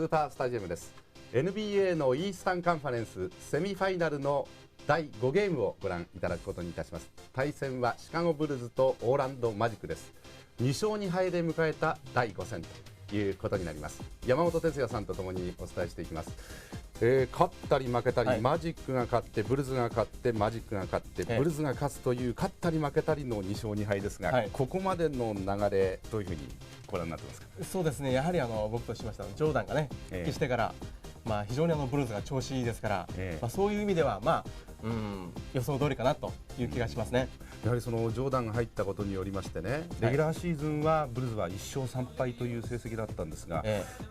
スーパースタジアムです。 NBA のイースタンカンファレンスセミファイナルの第5ゲームをご覧いただくことにいたします。対戦はシカゴブルズとオーランドマジックです。2勝2敗で迎えた第5戦ということになります。山本哲也さんとともにお伝えしていきます。勝ったり負けたり、マジックが勝ってブルズが勝ってマジックが勝ってブルズが勝つという勝ったり負けたりの2勝2敗ですが、ここまでの流れどういうふうにご覧になってますか？そうですね、やはり僕としましてはジョーダンがね復帰してから、非常にブルーズが調子いいですから、そういう意味では予想通りかなという気がしますね。やはりそのジョーダンが入ったことによりましてね、レギュラーシーズンはブルズは1勝3敗という成績だったんですが、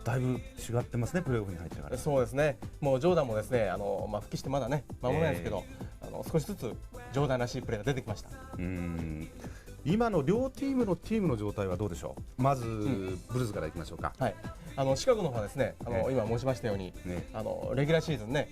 だいぶ違ってますね、プレーオフに入ってから。そうですね、もうジョーダンもですね復帰してまだね間もないですけど、少しずつジョーダンらしいプレーが出てきました。今の両チームの状態はどうでしょう。まず、ブルズからいきましょうか。シカゴの方はですね、今申しましたように、レギュラーシーズンね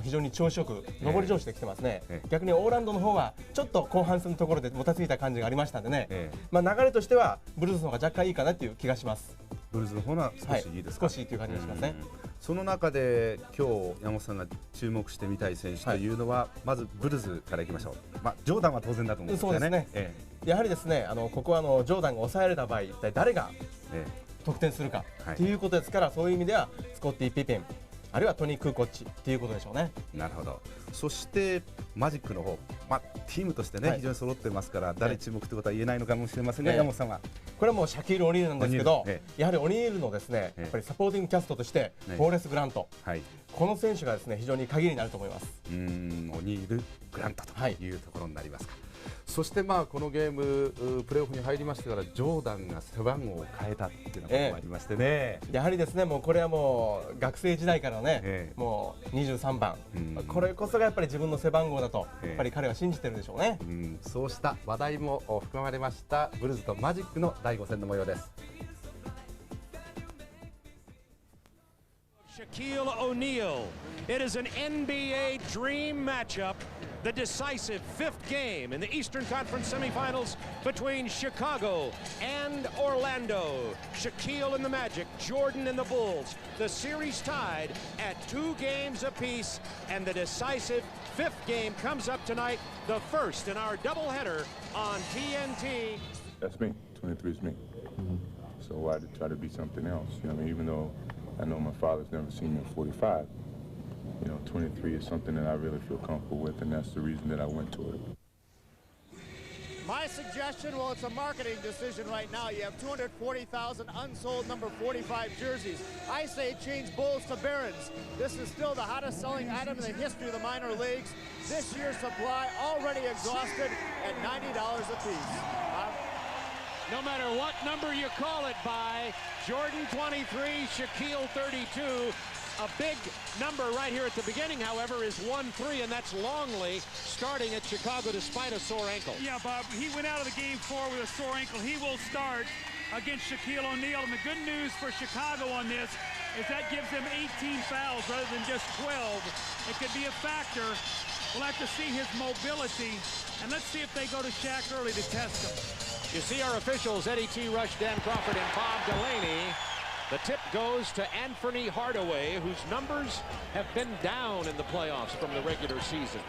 非常に調子よく上り調子できてますね。逆にオーランドの方はちょっと後半戦のところでもたついた感じがありましたんでね、流れとしてはブルーズの方が若干いいかなという気がします。ブルーズの方は少しいいですか？少しいいという感じがしますね。その中で今日山本さんが注目してみたい選手というのは、まずブルズからいきましょう。ジョーダンは当然だと思うんですよね。そうですね、やはりですねここはジョーダンが抑えられた場合一体誰が得点するかということですから、そういう意味ではスコッティ・ピペンあるいはトニー・クーコッチということでしょうね。なるほど。そしてマジックの方、チームとしてね、非常に揃ってますから誰注目ということは言えないのかもしれませんが、山本さんはこれはもうシャキール・オニールなんですけど、やはりオニールのですねやっぱりサポーティングキャストとしてフォーレス・グラント、この選手がですね非常に鍵になると思います。オニール・グラントというところになりますか。そしてこのゲームプレーオフに入りましてからジョーダンが背番号を変えたっていうのがありましてね、やはりですねもうこれはもう学生時代からね、もう23番、これこそがやっぱり自分の背番号だとやっぱり彼は信じてるでしょうね。そうした話題も含まれましたブルズとマジックの第5戦の模様です。Shaquille O'Neal. It is an NBA dream matchup, the decisive fifth game in the Eastern Conference semifinals between Chicago and Orlando. Shaquille and the Magic, Jordan and the Bulls. The series tied at 2 games apiece, and the decisive fifth game comes up tonight, the first in our doubleheader on TNT. That's me. 23 is me. So why to try to be something else? You know what I mean? Even though I know my father's never seen me at 45. 23 is something that I really feel comfortable with, and that's the reason that I went to it. My suggestion, well, it's a marketing decision right now. You have 240,000 unsold number 45 jerseys. I say change Bulls to Barons. This is still the hottest selling item in the history of the minor leagues. This year's supply already exhausted at $90 a piece. No matter what number you call it by, Jordan 23, Shaquille 32. A big number right here at the beginning, however, is 1-3, and that's Longley starting at Chicago despite a sore ankle. Yeah, Bob, he went out of the game 4 with a sore ankle. He will start against Shaquille O'Neal, and the good news for Chicago on this is that gives them 18 fouls rather than just 12. It could be a factor. We'll have to see his mobility, and let's see if they go to Shaq early to test him. You see our officials, Eddie T. Rush, Dan Crawford, and Bob Delaney. The tip goes to Anthony Hardaway, whose numbers have been down in the playoffs from the regular season.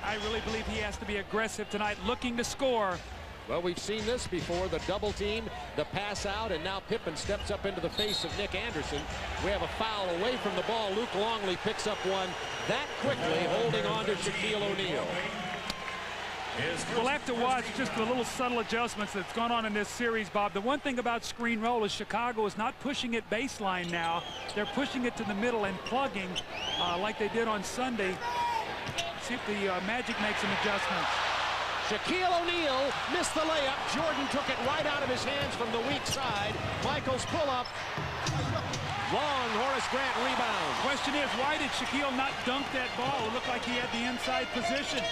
I really believe he has to be aggressive tonight, looking to score. Well, we've seen this before, the double team, the pass out, and now Pippen steps up into the face of Nick Anderson. We have a foul away from the ball. Luke Longley picks up one that quickly, holding on to Shaquille O'Neal. We'll have to watch just the little subtle adjustments that's gone on in this series, Bob. The one thing about screen roll is Chicago is not pushing it baseline now. They're pushing it to the middle and plugging like they did on Sunday. See if the Magic makes some adjustments. Shaquille O'Neal missed the layup. Jordan took it right out of his hands from the weak side. Michaels pull up. Long Horace Grant rebound. Question is, why did Shaquille not dunk that ball? It looked like he had the inside position.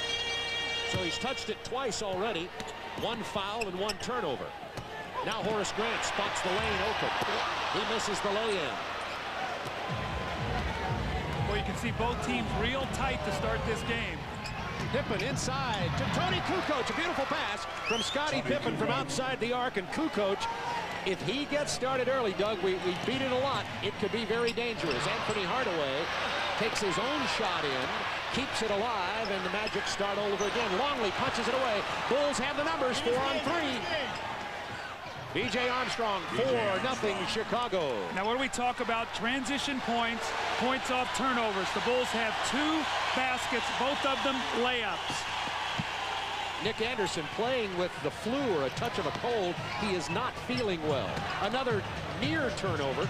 So he's touched it twice already. 1 foul and 1 turnover. Now Horace Grant spots the lane open. He misses the lay-in. Well, you can see both teams real tight to start this game. Pippen inside to Tony Kukoc. A beautiful pass from Scottie Pippen from outside the arc, and Kukoc If he gets started early, Doug, we beat it a lot. It could be very dangerous. Anthony Hardaway takes his own shot in, keeps it alive, and the Magic start all over again. Longley punches it away. Bulls have the numbers, 4-on-3. B.J. Armstrong, 4-0 Chicago. Now, what do we talk about? Transition points, points off turnovers. The Bulls have 2 baskets, both of them layups. Nick Anderson playing with the flu or a touch of a cold. He is not feeling well. Another near turnover.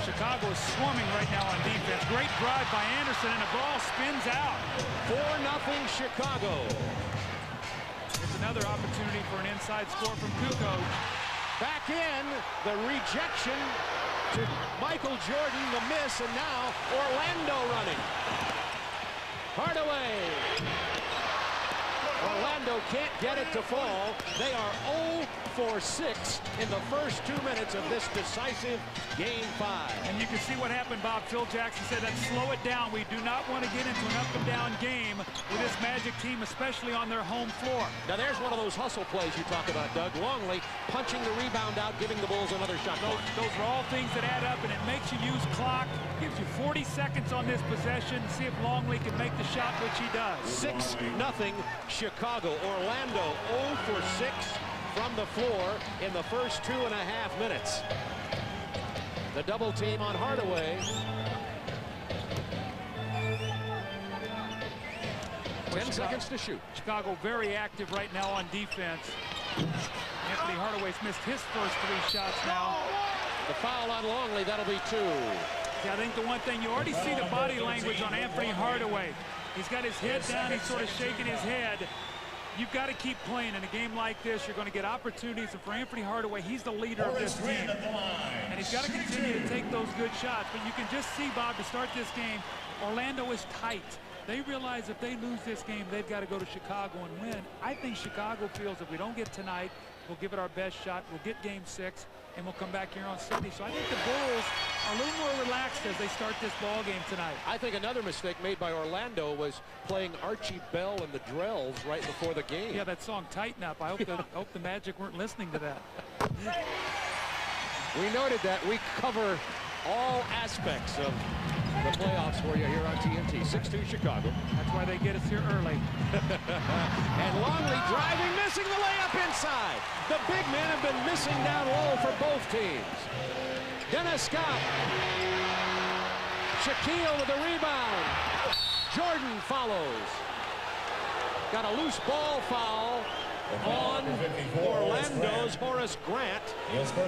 Chicago is swarming right now on defense. Great drive by Anderson, and the ball spins out. 4-0 Chicago. It's another opportunity for an inside score from Kukoc. Back in, the rejection to Michael Jordan, the miss, and now Orlando running. Hardaway. Orlando can't get it to fall. They are 0 for 6 in the first 2 minutes of this decisive Game 5. And you can see what happened, Bob. Phil Jackson said that slow it down. We do not want to get into an up-and-down game with this Magic team, especially on their home floor. Now there's one of those hustle plays you talk about, Doug. Longley punching the rebound out, giving the Bulls another shot. Those are all things that add up, and it makes you use clock. Gives you 40 seconds on this possession. See if Longley can make the shot, which he does. 6-0 Chicago. Orlando 0 for 6 from the floor in the first 2.5 minutes. The double team on Hardaway. 10 seconds to shoot. Chicago very active right now on defense. Anthony Hardaway's missed his first 3 shots now. The foul on Longley, that'll be 2. Yeah, I think the one thing, you already see the body language on Anthony Hardaway. He's got his head down, he's sort of shaking his head. You've got to keep playing in a game like this. You're going to get opportunities, and for Anthony Hardaway, he's the leader of this team. And he's got to continue to take those good shots. But you can just see, Bob, to start this game, Orlando is tight. They realize if they lose this game, they've got to go to Chicago and win. I think Chicago feels if we don't get tonight, we'll give it our best shot. We'll get Game 6, and we'll come back here on Sunday. So I think the Bulls are a little more relaxed as they start this ball game tonight. I think another mistake made by Orlando was playing Archie Bell and the Drells right before the game. Yeah, that song Tighten Up. I hope the Magic weren't listening to that. We noted that. We cover all aspects of the playoffs for you here on TNT. 6-2 Chicago. That's why they get us here early. And Longley driving, missing the layup inside. The big men have been missing down low for both teams. Dennis Scott. Shaquille with the rebound. Jordan follows. Got a loose ball foul on Orlando's Horace Grant.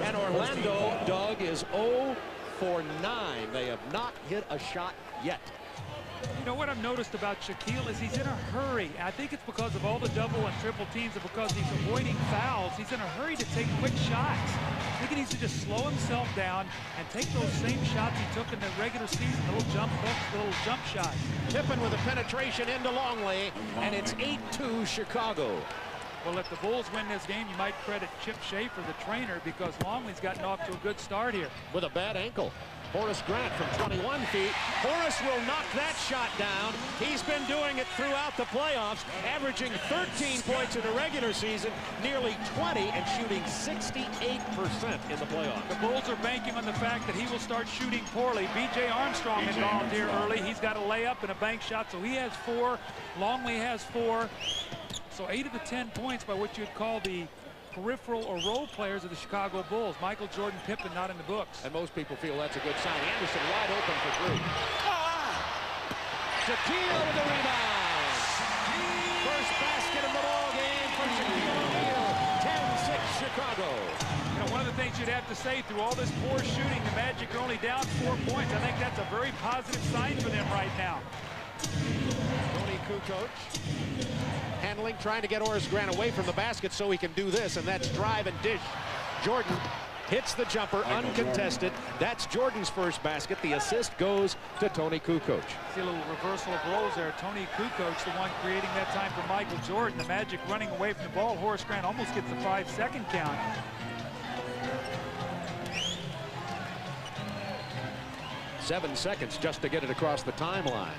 And Orlando, Doug, is 0 for 9. They have not hit a shot yet. You know what I've noticed about Shaquille is he's in a hurry. I think it's because of all the double and triple teams and because he's avoiding fouls. He's in a hurry to take quick shots. I think he needs to just slow himself down and take those same shots he took in the regular season, the little jump hooks, the little jump shots. Pippen with a penetration into Longley, and it's 8-2 Chicago. Well, if the Bulls win this game, you might credit Chip Schaefer, the trainer, because Longley's gotten off to a good start here. With a bad ankle. Horace Grant from 21 feet. Horace will knock that shot down. He's been doing it throughout the playoffs, averaging 13 points in the regular season, nearly 20, and shooting 68% in the playoffs. The Bulls are banking on the fact that he will start shooting poorly. B.J. Armstrong involved here early. He's got a layup and a bank shot, so he has 4. Longley has 4. So 8 of the 10 points by what you'd call the peripheral or role players of the Chicago Bulls. Michael Jordan, Pippen not in the books. And most people feel that's a good sign. Anderson wide open for 3. Shaquille with the rebound. First basket of the ball game for Shaquille O'Neal. 10-6 Chicago. You know, one of the things you'd have to say, through all this poor shooting, the Magic are only down 4 points. I think that's a very positive sign for them right now. Tony Kukoc handling, trying to get Horace Grant away from the basket so he can do this, and that's drive and dish. Jordan hits the jumper uncontested. That's Jordan's first basket. The assist goes to Tony Kukoc. See a little reversal of roles there. Tony Kukoc, the one creating that time for Michael Jordan. The Magic running away from the ball. Horace Grant almost gets the 5-second count. Seven seconds just to get it across the timeline.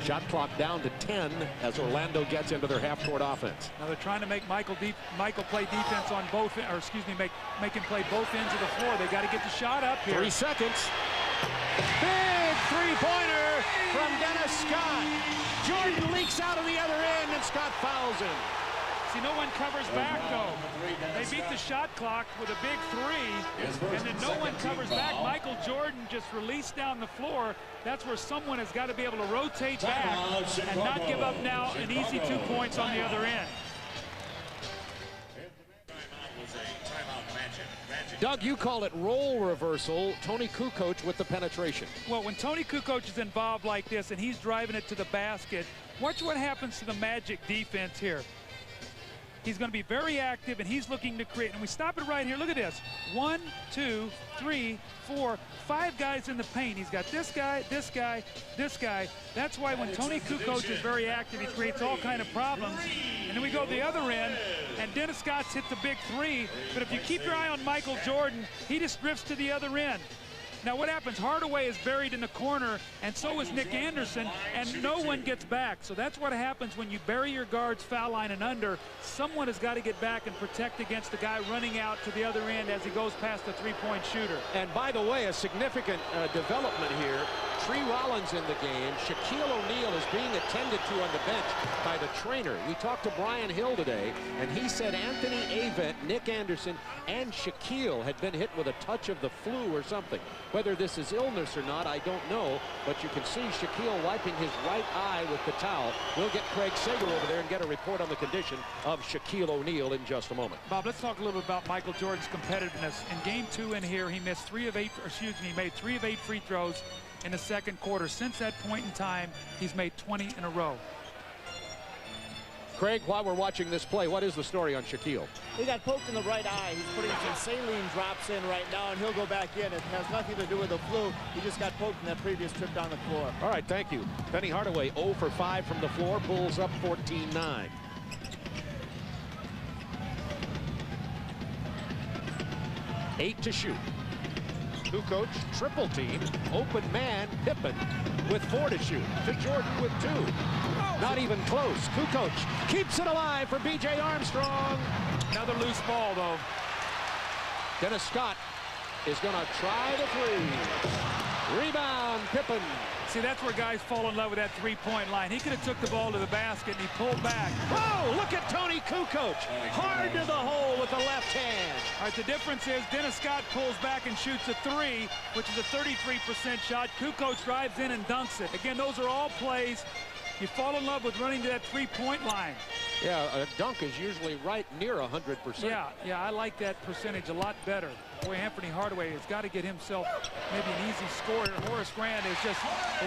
Shot clock down to 10 as Orlando gets into their half-court offense. Now they're trying to make Michael play defense on both, or excuse me, make him play both ends of the floor. They got to get the shot up here. 3 seconds. Big three-pointer from Dennis Scott. Jordan leaks out on the other end, and Scott fouls him. See, no one covers back, though. They beat the shot clock with a big three, and then no one covers back. Michael Jordan just released down the floor. That's where someone has got to be able to rotate back and not give up now an easy 2 points on the other end. Doug, you call it role reversal. Tony Kukoc with the penetration. Well, when Tony Kukoc is involved like this and he's driving it to the basket, watch what happens to the Magic defense here. He's going to be very active, and he's looking to create. And we stop it right here. Look at this. 1, 2, 3, 4, 5 guys in the paint. He's got this guy, this guy, this guy. That's why when Tony Kukoc is very active, he creates all kind of problems. And then we go to the other end, and Dennis Scott's hit the big three. But if you keep your eye on Michael Jordan, he just drifts to the other end. Now what happens, Hardaway is buried in the corner, and so is Nick Anderson, and no one gets back. So that's what happens when you bury your guards foul line and under. Someone has got to get back and protect against the guy running out to the other end as he goes past the three-point shooter. And by the way, a significant development here. Tree Rollins in the game. Shaquille O'Neal is being attended to on the bench by the trainer. We talked to Brian Hill today, and he said Anthony Avent, Nick Anderson, and Shaquille had been hit with a touch of the flu or something. Whether this is illness or not, I don't know, but you can see Shaquille wiping his right eye with the towel. We'll get Craig Sager over there and get a report on the condition of Shaquille O'Neal in just a moment. Bob, let's talk a little bit about Michael Jordan's competitiveness. In game 2 in here, he missed 3 of 8, he made 3 of 8 free throws in the second quarter. Since that point in time, he's made 20 in a row. Craig, while we're watching this play, what is the story on Shaquille? He got poked in the right eye. He's putting some saline drops in right now, and he'll go back in. It has nothing to do with the flu. He just got poked in that previous trip down the floor. All right, thank you. Penny Hardaway 0 for 5 from the floor, Bulls up 14-9. Eight to shoot. Kukoc, triple team, open man, Pippen with 4 to shoot. To Jordan with 2. Not even close. Kukoc keeps it alive for B.J. Armstrong. Another loose ball, though. Dennis Scott is going to try the three. Rebound, Pippen. See, that's where guys fall in love with that three-point line. He could have took the ball to the basket, and he pulled back. Oh, look at Tony Kukoc. Hard to the hole with the left hand. All right, the difference is Dennis Scott pulls back and shoots a 3, which is a 33% shot. Kukoc drives in and dunks it. Again, those are all plays you fall in love with, running to that three-point line. Yeah, a dunk is usually right near 100%. Yeah, I like that percentage a lot better. Boy, Anthony Hardaway has got to get himself maybe an easy score. Horace Grant is just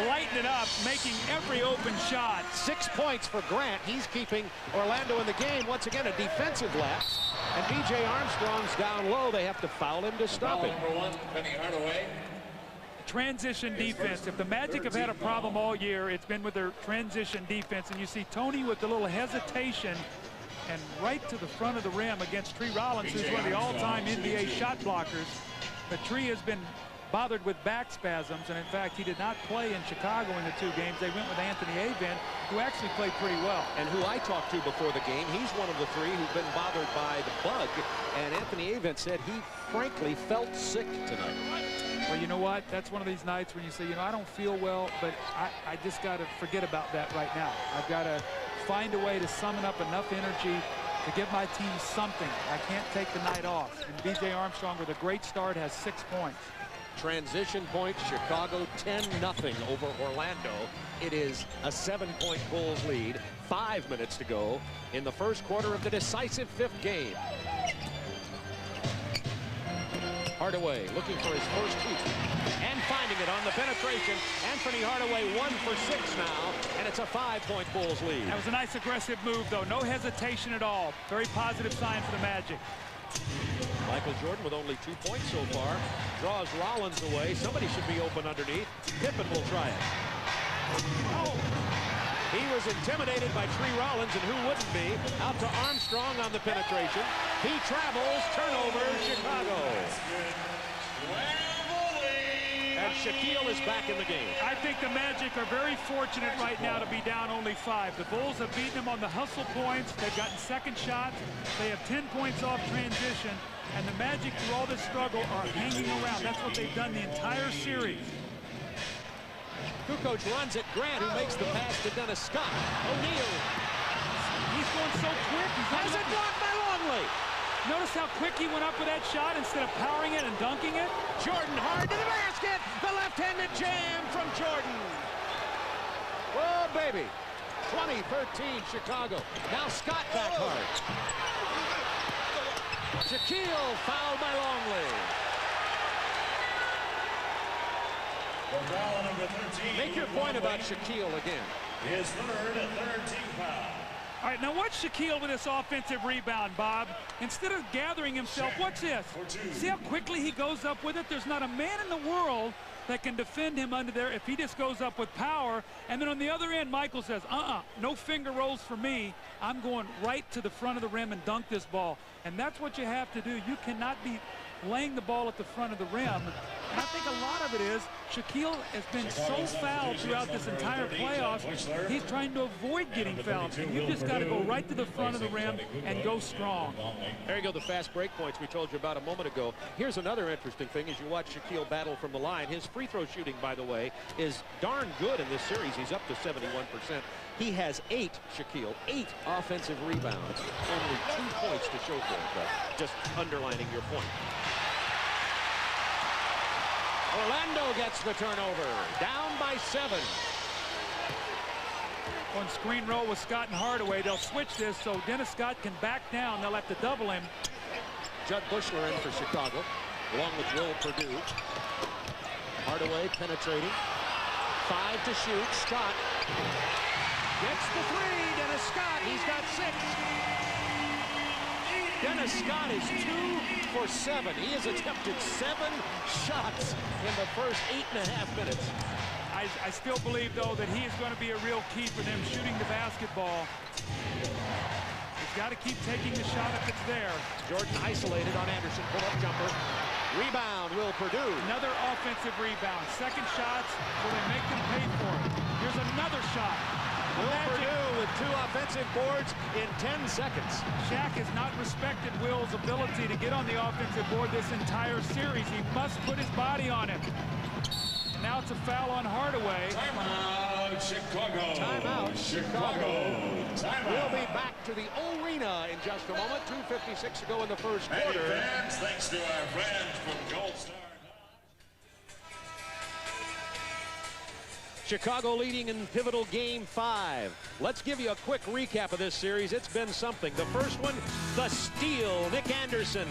lighting it up, making every open shot. 6 points for Grant. He's keeping Orlando in the game. Once again, a defensive lapse. And B.J. Armstrong's down low. They have to foul him to stop it. Number 1, Penny Hardaway. Transition defense. If the Magic have had a problem all year, it's been with their transition defense. And you see Tony with the little hesitation and right to the front of the rim against Tree Rollins, who's one of the all-time NBA shot blockers. But Tree has been bothered with back spasms, and in fact, he did not play in Chicago in the 2 games. They went with Anthony Avent, who actually played pretty well. And who I talked to before the game, he's one of the 3 who've been bothered by the bug. And Anthony Avent said he frankly felt sick tonight. Well, you know what? That's one of these nights when you say, you know, I don't feel well, but I just got to forget about that right now. I've got to find a way to summon up enough energy to give my team something. I can't take the night off. And B.J. Armstrong, with a great start, has 6 points. Transition points, Chicago 10-0 over Orlando. It is a 7-point Bulls lead. 5 minutes to go in the first quarter of the decisive 5th game. Hardaway looking for his first hoop and finding it on the penetration. Anthony Hardaway 1 for 6 now, and it's a 5-point Bulls lead. That was a nice aggressive move, though. No hesitation at all. Very positive sign for the Magic. Michael Jordan with only 2 points so far. Draws Rollins away. Somebody should be open underneath. Pippen will try it. Oh! He was intimidated by Tree Rollins, and who wouldn't be? Out to Armstrong on the penetration. He travels. Turnover, Chicago. and Shaquille is back in the game. I think the Magic are very fortunate right now to be down only 5. The Bulls have beaten them on the hustle points. They've gotten second shots. They have 10 points off transition. And the Magic, through all this struggle, are hanging around. That's what they've done the entire series. Kukoc runs it. Grant, who makes the pass to Dennis Scott. O'Neal. He's going so quick. Has it blocked by Longley. Notice how quick he went up with that shot instead of powering it and dunking it. Jordan hard to the basket. The left-handed jam from Jordan. Oh, baby. 20-13 Chicago. Now Scott back hard. Shaquille fouled by Longley. Foul number 13. Make your point about Shaquille again. His third and 13 foul. All right, now watch Shaquille with this offensive rebound, Bob. Instead of gathering himself, watch this. See how quickly he goes up with it? There's not a man in the world that can defend him under there if he just goes up with power. And then on the other end, Michael says, no finger rolls for me. I'm going right to the front of the rim and dunk this ball. And that's what you have to do. You cannot be laying the ball at the front of the rim. And I think a lot of it is Shaquille has been so fouled throughout this entire playoffs, he's trying to avoid getting fouled. And you just got to go right to the front of the rim and go strong. There you go, the fast break points we told you about a moment ago. Here's another interesting thing as you watch Shaquille battle from the line. His free throw shooting, by the way, is darn good in this series. He's up to 71%. He has 8 offensive rebounds. Only 2 points to show for it, but just underlining your point. Orlando gets the turnover, down by 7. On screen roll with Scott and Hardaway, they'll switch this so Dennis Scott can back down. They'll have to double him. Judd Bushler in for Chicago, along with Will Perdue. Hardaway penetrating. 5 to shoot. Scott gets the 3. Dennis Scott, he's got 6. Dennis Scott is 2 for 7. He has attempted 7 shots in the first 8.5 minutes. I still believe, though, that he is going to be a real key for them shooting the basketball. He's got to keep taking the shot if it's there. Jordan isolated on Anderson. Pull-up jumper. Rebound, Will Perdue. Another offensive rebound. Second shots, will they make them pay for it? Here's another shot. Will Perdue with 2 offensive boards in 10 seconds. Shaq has not respected Will's ability to get on the offensive board this entire series. He must put his body on it. Now it's a foul on Hardaway. Timeout, Chicago. Timeout, Chicago. Timeout. We'll be back to the arena in just a moment. 2:56 to go in the first quarter. Hey fans, thanks to our friends from Gold Star. Chicago leading in pivotal game 5. Let's give you a quick recap of this series. It's been something. The first one, the steal. Nick Anderson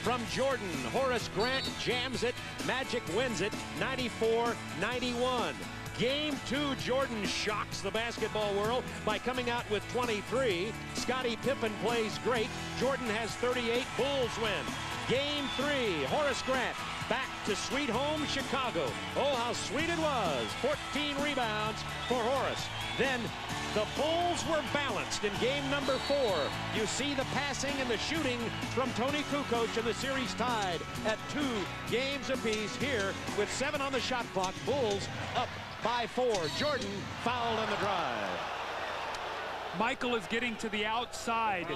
from Jordan. Horace Grant jams it. Magic wins it 94-91. Game 2, Jordan shocks the basketball world by coming out with 23. Scottie Pippen plays great. Jordan has 38. Bulls win. Game 3, Horace Grant back to sweet home Chicago. Oh, how sweet it was. 14 rebounds for Horace. Then the Bulls were balanced in game number 4. You see the passing and the shooting from Tony Kukoc, and the series tied at 2 games apiece here with 7 on the shot clock. Bulls up by 4. Jordan fouled on the drive. Michael is getting to the outside,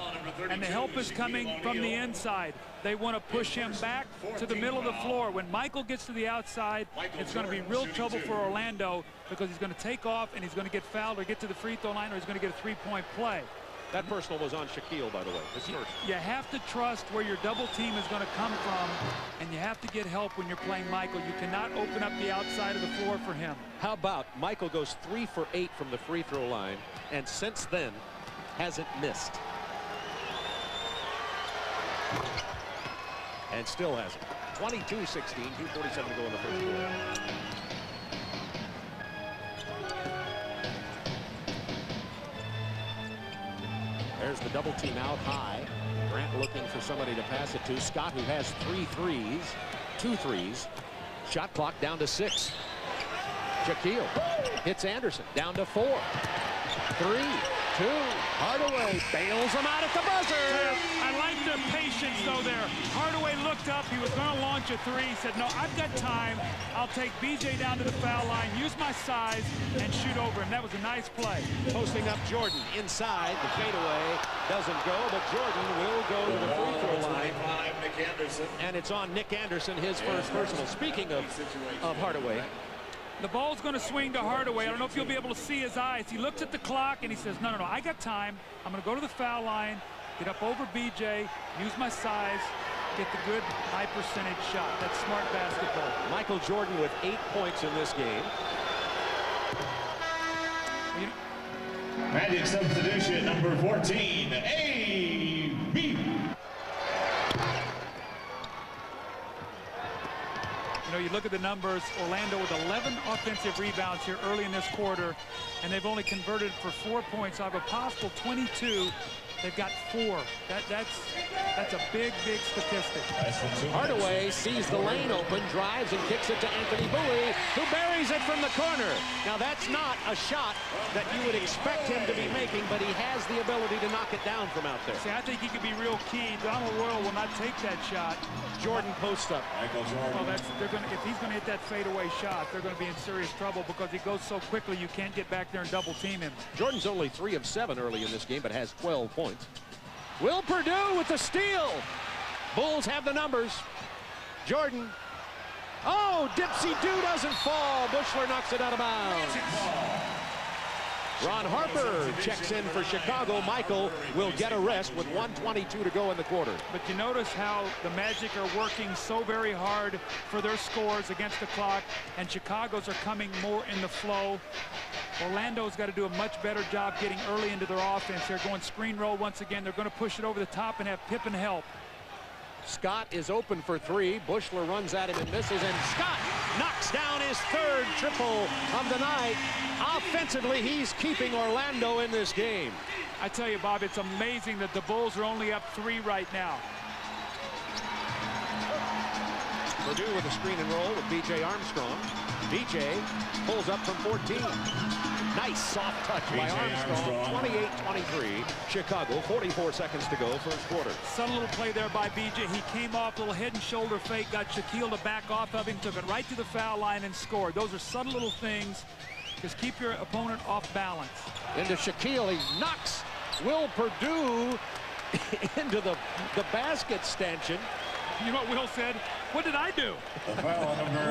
and the help is coming from the inside. They want to push him back to the middle of the floor. When Michael gets to the outside, it's going to be real trouble for Orlando because he's going to take off and he's going to get fouled or get to the free throw line, or he's going to get a 3-point play. That personal was on Shaquille, by the way. His first. You have to trust where your double team is going to come from, and you have to get help when you're playing Michael. You cannot open up the outside of the floor for him. How about Michael goes 3 for 8 from the free throw line, and since then hasn't missed. And still hasn't. 22-16, 2:47 to go in the first quarter. There's the double team out high. Grant looking for somebody to pass it to. Scott, who has 2 threes. Shot clock down to 6. Shaquille hits Anderson down to 4. 3. 2. Hardaway bails him out at the buzzer. I like their patience, though, there. Hardaway looked up. He was going to launch a 3. He said, no, I've got time. I'll take BJ down to the foul line, use my size, and shoot over him. That was a nice play. Posting up Jordan inside. The fadeaway doesn't go, but Jordan will go to the free throw line. And it's on Nick Anderson, his first personal. Speaking of Hardaway. The ball's going to swing to Hardaway. I don't know if you'll be able to see his eyes. He looks at the clock and he says, no, I got time. I'm going to go to the foul line, get up over BJ, use my size, get the good high percentage shot. That's smart basketball. Michael Jordan with 8 points in this game. Magic substitution number 14, A.B. You know, you look at the numbers, Orlando with 11 offensive rebounds here early in this quarter, and they've only converted for 4 points out of a possible 22. They've got 4. That's a big statistic. Hardaway sees the lane open, drives and kicks it to Anthony Bowie, who buries it from the corner. Now that's not a shot that you would expect him to be making, but he has the ability to knock it down from out there. See, I think he could be real key. Donald Royal will not take that shot. Jordan posts up. Well, if he's going to hit that fadeaway shot, they're going to be in serious trouble because he goes so quickly you can't get back there and double team him. Jordan's only 3 of 7 early in this game, but has 12 points. Will Perdue with the steal. Bulls have the numbers. Jordan. Oh, Dipsy-Do doesn't fall. Bushler knocks it out of bounds. Ron Harper checks in for Chicago. Michael will get a rest with 1:22 to go in the quarter. But you notice how the Magic are working so very hard for their scores against the clock, and Chicago's are coming more in the flow. Orlando's got to do a much better job getting early into their offense. They're going screen roll once again. They're going to push it over the top and have Pippen help. Scott is open for 3. Bushler runs at him and misses, and Scott knocks down his 3rd triple of the night. Offensively, he's keeping Orlando in this game. I tell you, Bob, it's amazing that the Bulls are only up 3 right now. Perdue with a screen and roll with B.J. Armstrong. B.J. pulls up from 14. Nice soft touch by Armstrong. 28-23. Chicago, 44 seconds to go, first quarter. Subtle little play there by B.J. He came off, little head and shoulder fake, got Shaquille to back off of him, took it right to the foul line and scored. Those are subtle little things. Just keep your opponent off balance. Into Shaquille, he knocks Will Perdue into the basket stanchion. You know what Will said? What did I do?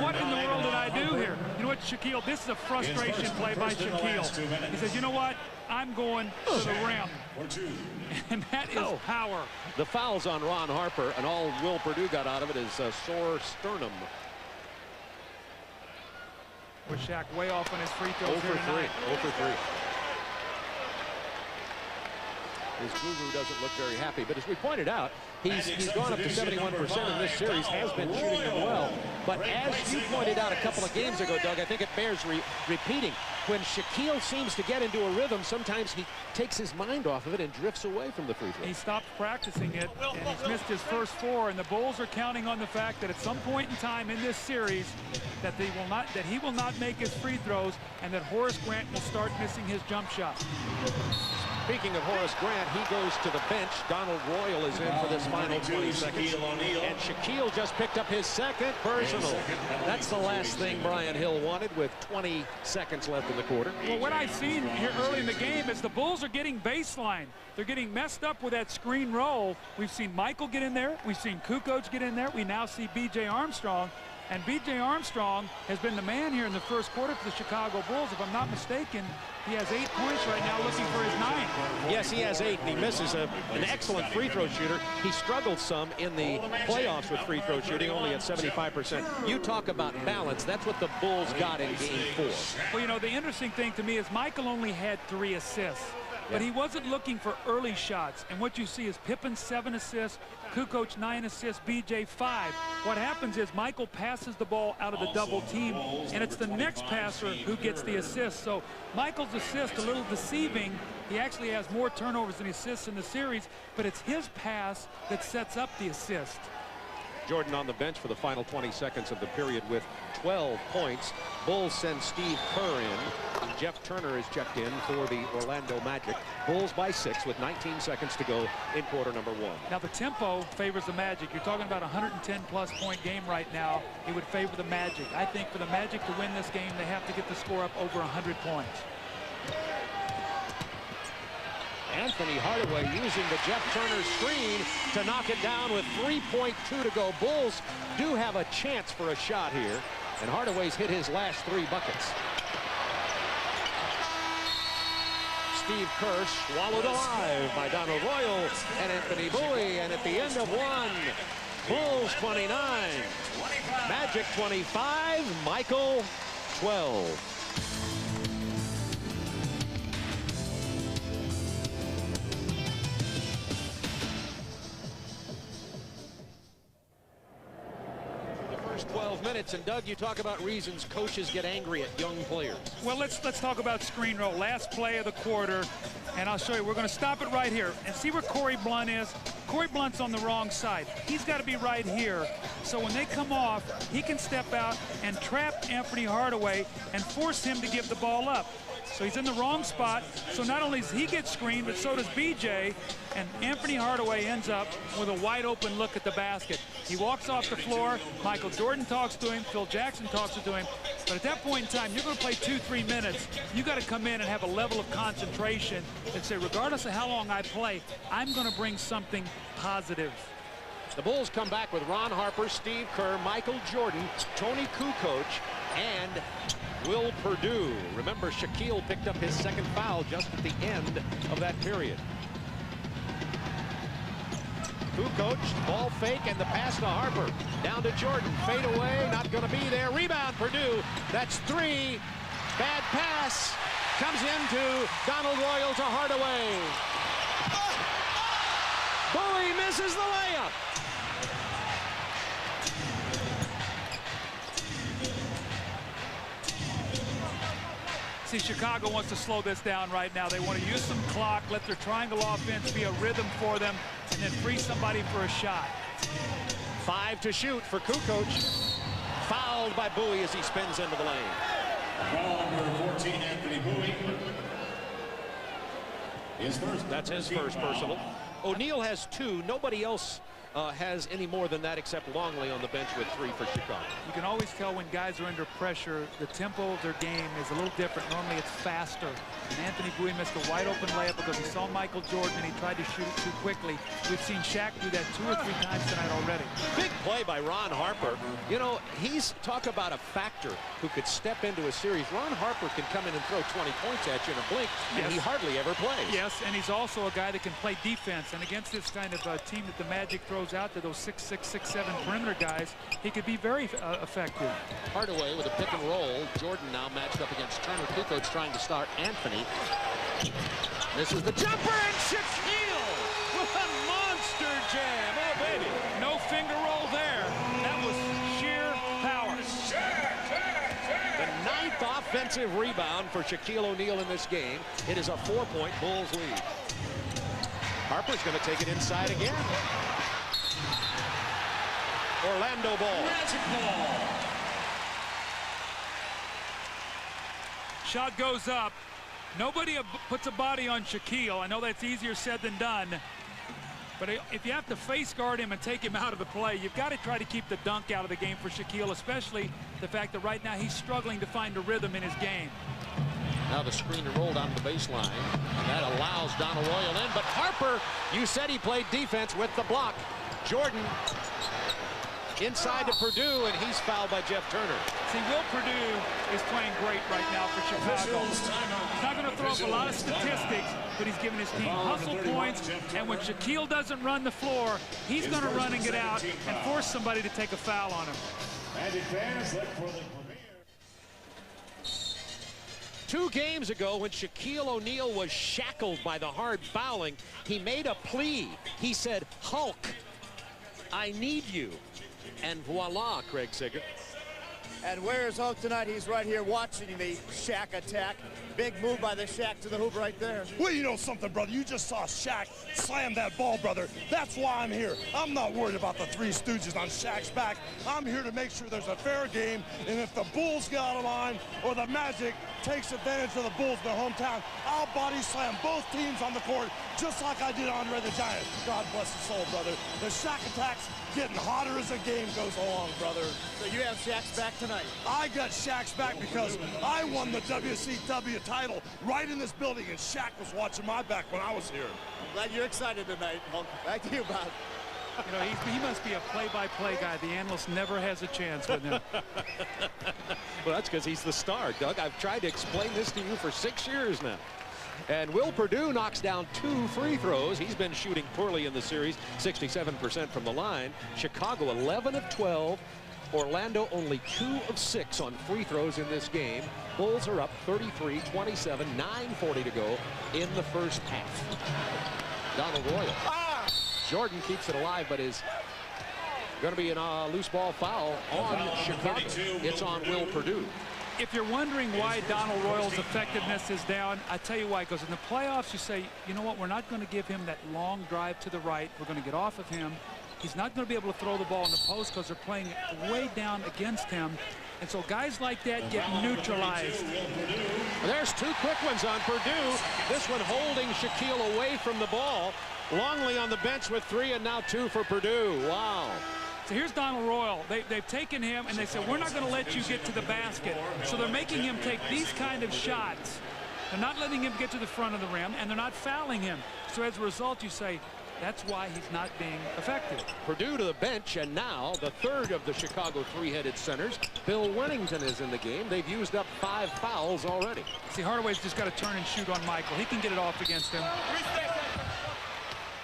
What in the world did I do here? You know what, Shaquille, this is a frustration play by Shaquille. He says, you know what? I'm going to the rim. And that is power. The foul's on Ron Harper, and all Will Perdue got out of it is a sore sternum. With Shaq way off on his free throws 0 here for 3. tonight. 0 for 3. His guru doesn't look very happy, but as we pointed out, he's gone up to 71% in this series, has been shooting them well. But as you pointed out a couple of games ago, Doug, I think it bears repeating. When Shaquille seems to get into a rhythm, sometimes he takes his mind off of it and drifts away from the free throw. He stopped practicing it, and he's missed his first 4, and the Bulls are counting on the fact that at some point in time in this series that he will not make his free throws, and that Horace Grant will start missing his jump shot. Speaking of Horace Grant, he goes to the bench. Donald Royal is in for this final 20 seconds. And Shaquille just picked up his 2nd personal. That's the last thing Brian Hill wanted with 20 seconds left in the quarter. Well, what I've seen here early in the game is the Bulls are getting baseline. They're getting messed up with that screen roll. We've seen Michael get in there. We've seen Kukoc get in there. We now see B.J. Armstrong. And B.J. Armstrong has been the man here in the first quarter for the Chicago Bulls. If I'm not mistaken, he has 8 points right now, looking for his 9th. Yes, he has 8, and he misses an excellent free throw shooter. He struggled some in the playoffs with free throw shooting, only at 75%. You talk about balance. That's what the Bulls got in Game 4. Well, you know, the interesting thing to me is Michael only had 3 assists. But he wasn't looking for early shots. And what you see is Pippen 7 assists, Kukoc 9 assists, BJ 5. What happens is Michael passes the ball out of the double team, and it's the next passer who gets the assist. So Michael's assist, a little deceiving. He actually has more turnovers than assists in the series, but it's his pass that sets up the assist. Jordan on the bench for the final 20 seconds of the period with 12 points. Bulls send Steve Kerr in. Jeff Turner is checked in for the Orlando Magic. Bulls by 6 with 19 seconds to go in quarter number 1. Now the tempo favors the Magic. You're talking about a 110-plus point game right now. It would favor the Magic. I think for the Magic to win this game, they have to get the score up over 100 points. Anthony Hardaway using the Jeff Turner screen to knock it down with 3.2 to go. Bulls do have a chance for a shot here, and Hardaway's hit his last 3 buckets. Steve Kerr swallowed alive by Donald Royal and Anthony Bowie, and at the end of 1, Bulls 29, Magic 25, Michael 12. The first 12 minutes, and Doug, you talk about reasons coaches get angry at young players. Well, let's talk about screen roll. Last play of the quarter, and I'll show you. We're going to stop it right here and see where Corey Blunt is. Corey Blunt's on the wrong side. He's got to be right here. So when they come off, he can step out and trap Anthony Hardaway and force him to give the ball up. So he's in the wrong spot. So not only does he get screened, but so does BJ. And Anthony Hardaway ends up with a wide open look at the basket. He walks off the floor. Michael Jordan talks to him. Phil Jackson talks to him. But at that point in time, you're going to play 2-3 minutes. You got to come in and have a level of concentration and say, regardless of how long I play, I'm going to bring something positive. The Bulls come back with Ron Harper, Steve Kerr, Michael Jordan, Tony Kukoc, and Will Perdue. Remember, Shaquille picked up his second foul just at the end of that period. Kukoc, ball fake, and the pass to Harper. Down to Jordan, fade away, not going to be there. Rebound, Perdue. That's 3. Bad pass. Comes into Donald Royal to Hardaway. Bowie misses the layup. See, Chicago wants to slow this down right now. They want to use some clock, let their triangle offense be a rhythm for them, and then free somebody for a shot. 5 to shoot for Kukoc. Fouled by Bowie as he spins into the lane. Foul number 14, Anthony Bowie. That's his first personal. O'Neal has 2. Nobody else has any more than that except Longley on the bench with 3 for Chicago. You can always tell when guys are under pressure, the tempo of their game is a little different. Normally it's faster. And Anthony Bowie missed a wide open layup because he saw Michael Jordan and he tried to shoot it too quickly. We've seen Shaq do that 2 or 3 times tonight already. Big play by Ron Harper. You know, he's talk about a factor who could step into a series. Ron Harper can come in and throw 20 points at you in a blink, and he hardly ever plays. Yes, and he's also a guy that can play defense. And against this kind of team that the Magic throws out to those 6'6", 6'7" perimeter guys, he could be very effective. Hardaway with a pick and roll. Jordan now matched up against Turner. Kukoc trying to start Anthony. This is the jumper, and Shaquille with a monster jam. Oh, baby. No finger roll there. That was sheer power. The 9th offensive rebound for Shaquille O'Neal in this game. It is a 4-point Bulls lead. Harper's going to take it inside again. Orlando ball. Magic ball. Shot goes up. Nobody puts a body on Shaquille. I know that's easier said than done. But if you have to face guard him and take him out of the play, you've got to try to keep the dunk out of the game for Shaquille, especially the fact that right now he's struggling to find a rhythm in his game. Now the screen and roll down to the baseline, and that allows Donald Royal in. But Harper, you said he played defense with the block. Jordan inside to Perdue, and he's fouled by Jeff Turner. See, Will Perdue is playing great right now for Chicago. He's not going to throw up a lot of statistics, but he's giving his team hustle points. And when Shaquille doesn't run the floor, he's going to run and get out and force somebody to take a foul on him. Magic fans, look for the premiere. 2 games ago, when Shaquille O'Neal was shackled by the hard fouling, he made a plea. He said, "Hulk, I need you." And voila, Craig Sigurd. And where's Hoke tonight? He's right here watching the Shaq attack. Big move by the Shaq to the hoop right there. Well, you know something, brother. You just saw Shaq slam that ball, brother. That's why I'm here. I'm not worried about the Three Stooges on Shaq's back. I'm here to make sure there's a fair game, and if the Bulls get out of line or the Magic takes advantage of the Bulls in their hometown, I'll body slam both teams on the court just like I did Andre the Giant. God bless his soul, brother. The Shaq attack's getting hotter as the game goes along, brother. So you have Shaq's back tonight? I got Shaq's back because I won the WCW title right in this building, and Shaq was watching my back when I was here. I'm glad you're excited tonight, Hulk. Back to you, Bob. You know, he must be a play-by-play guy. The analyst never has a chance with him. Well, that's because he's the star, Doug. I've tried to explain this to you for 6 years now. And Will Perdue knocks down 2 free throws. He's been shooting poorly in the series, 67% from the line. Chicago 11 of 12. Orlando only 2 of 6 on free throws in this game. Bulls are up 33-27, 9:40 to go in the first half. Donald Royal. Jordan keeps it alive, but is going to be a loose ball foul on Chicago. It's on Will Perdue. If you're wondering why Donald Royal's effectiveness is down, I tell you why. Because in the playoffs, you say, you know what, we're not going to give him that long drive to the right. We're going to get off of him. He's not going to be able to throw the ball in the post because they're playing way down against him. And so guys like that get neutralized. There's 2 quick ones on Perdue. This one holding Shaquille away from the ball. Longley on the bench with 3, and now 2 for Perdue. Wow. So here's Donald Royal. They've taken him and they said, we're not going to let you get to the basket. So they're making him take these kind of shots. They're not letting him get to the front of the rim, and they're not fouling him. So as a result, you say, that's why he's not being effective. Perdue to the bench, and now the third of the Chicago three-headed centers. Bill Wennington is in the game. They've used up 5 fouls already. See, Hardaway's just got to turn and shoot on Michael. He can get it off against him.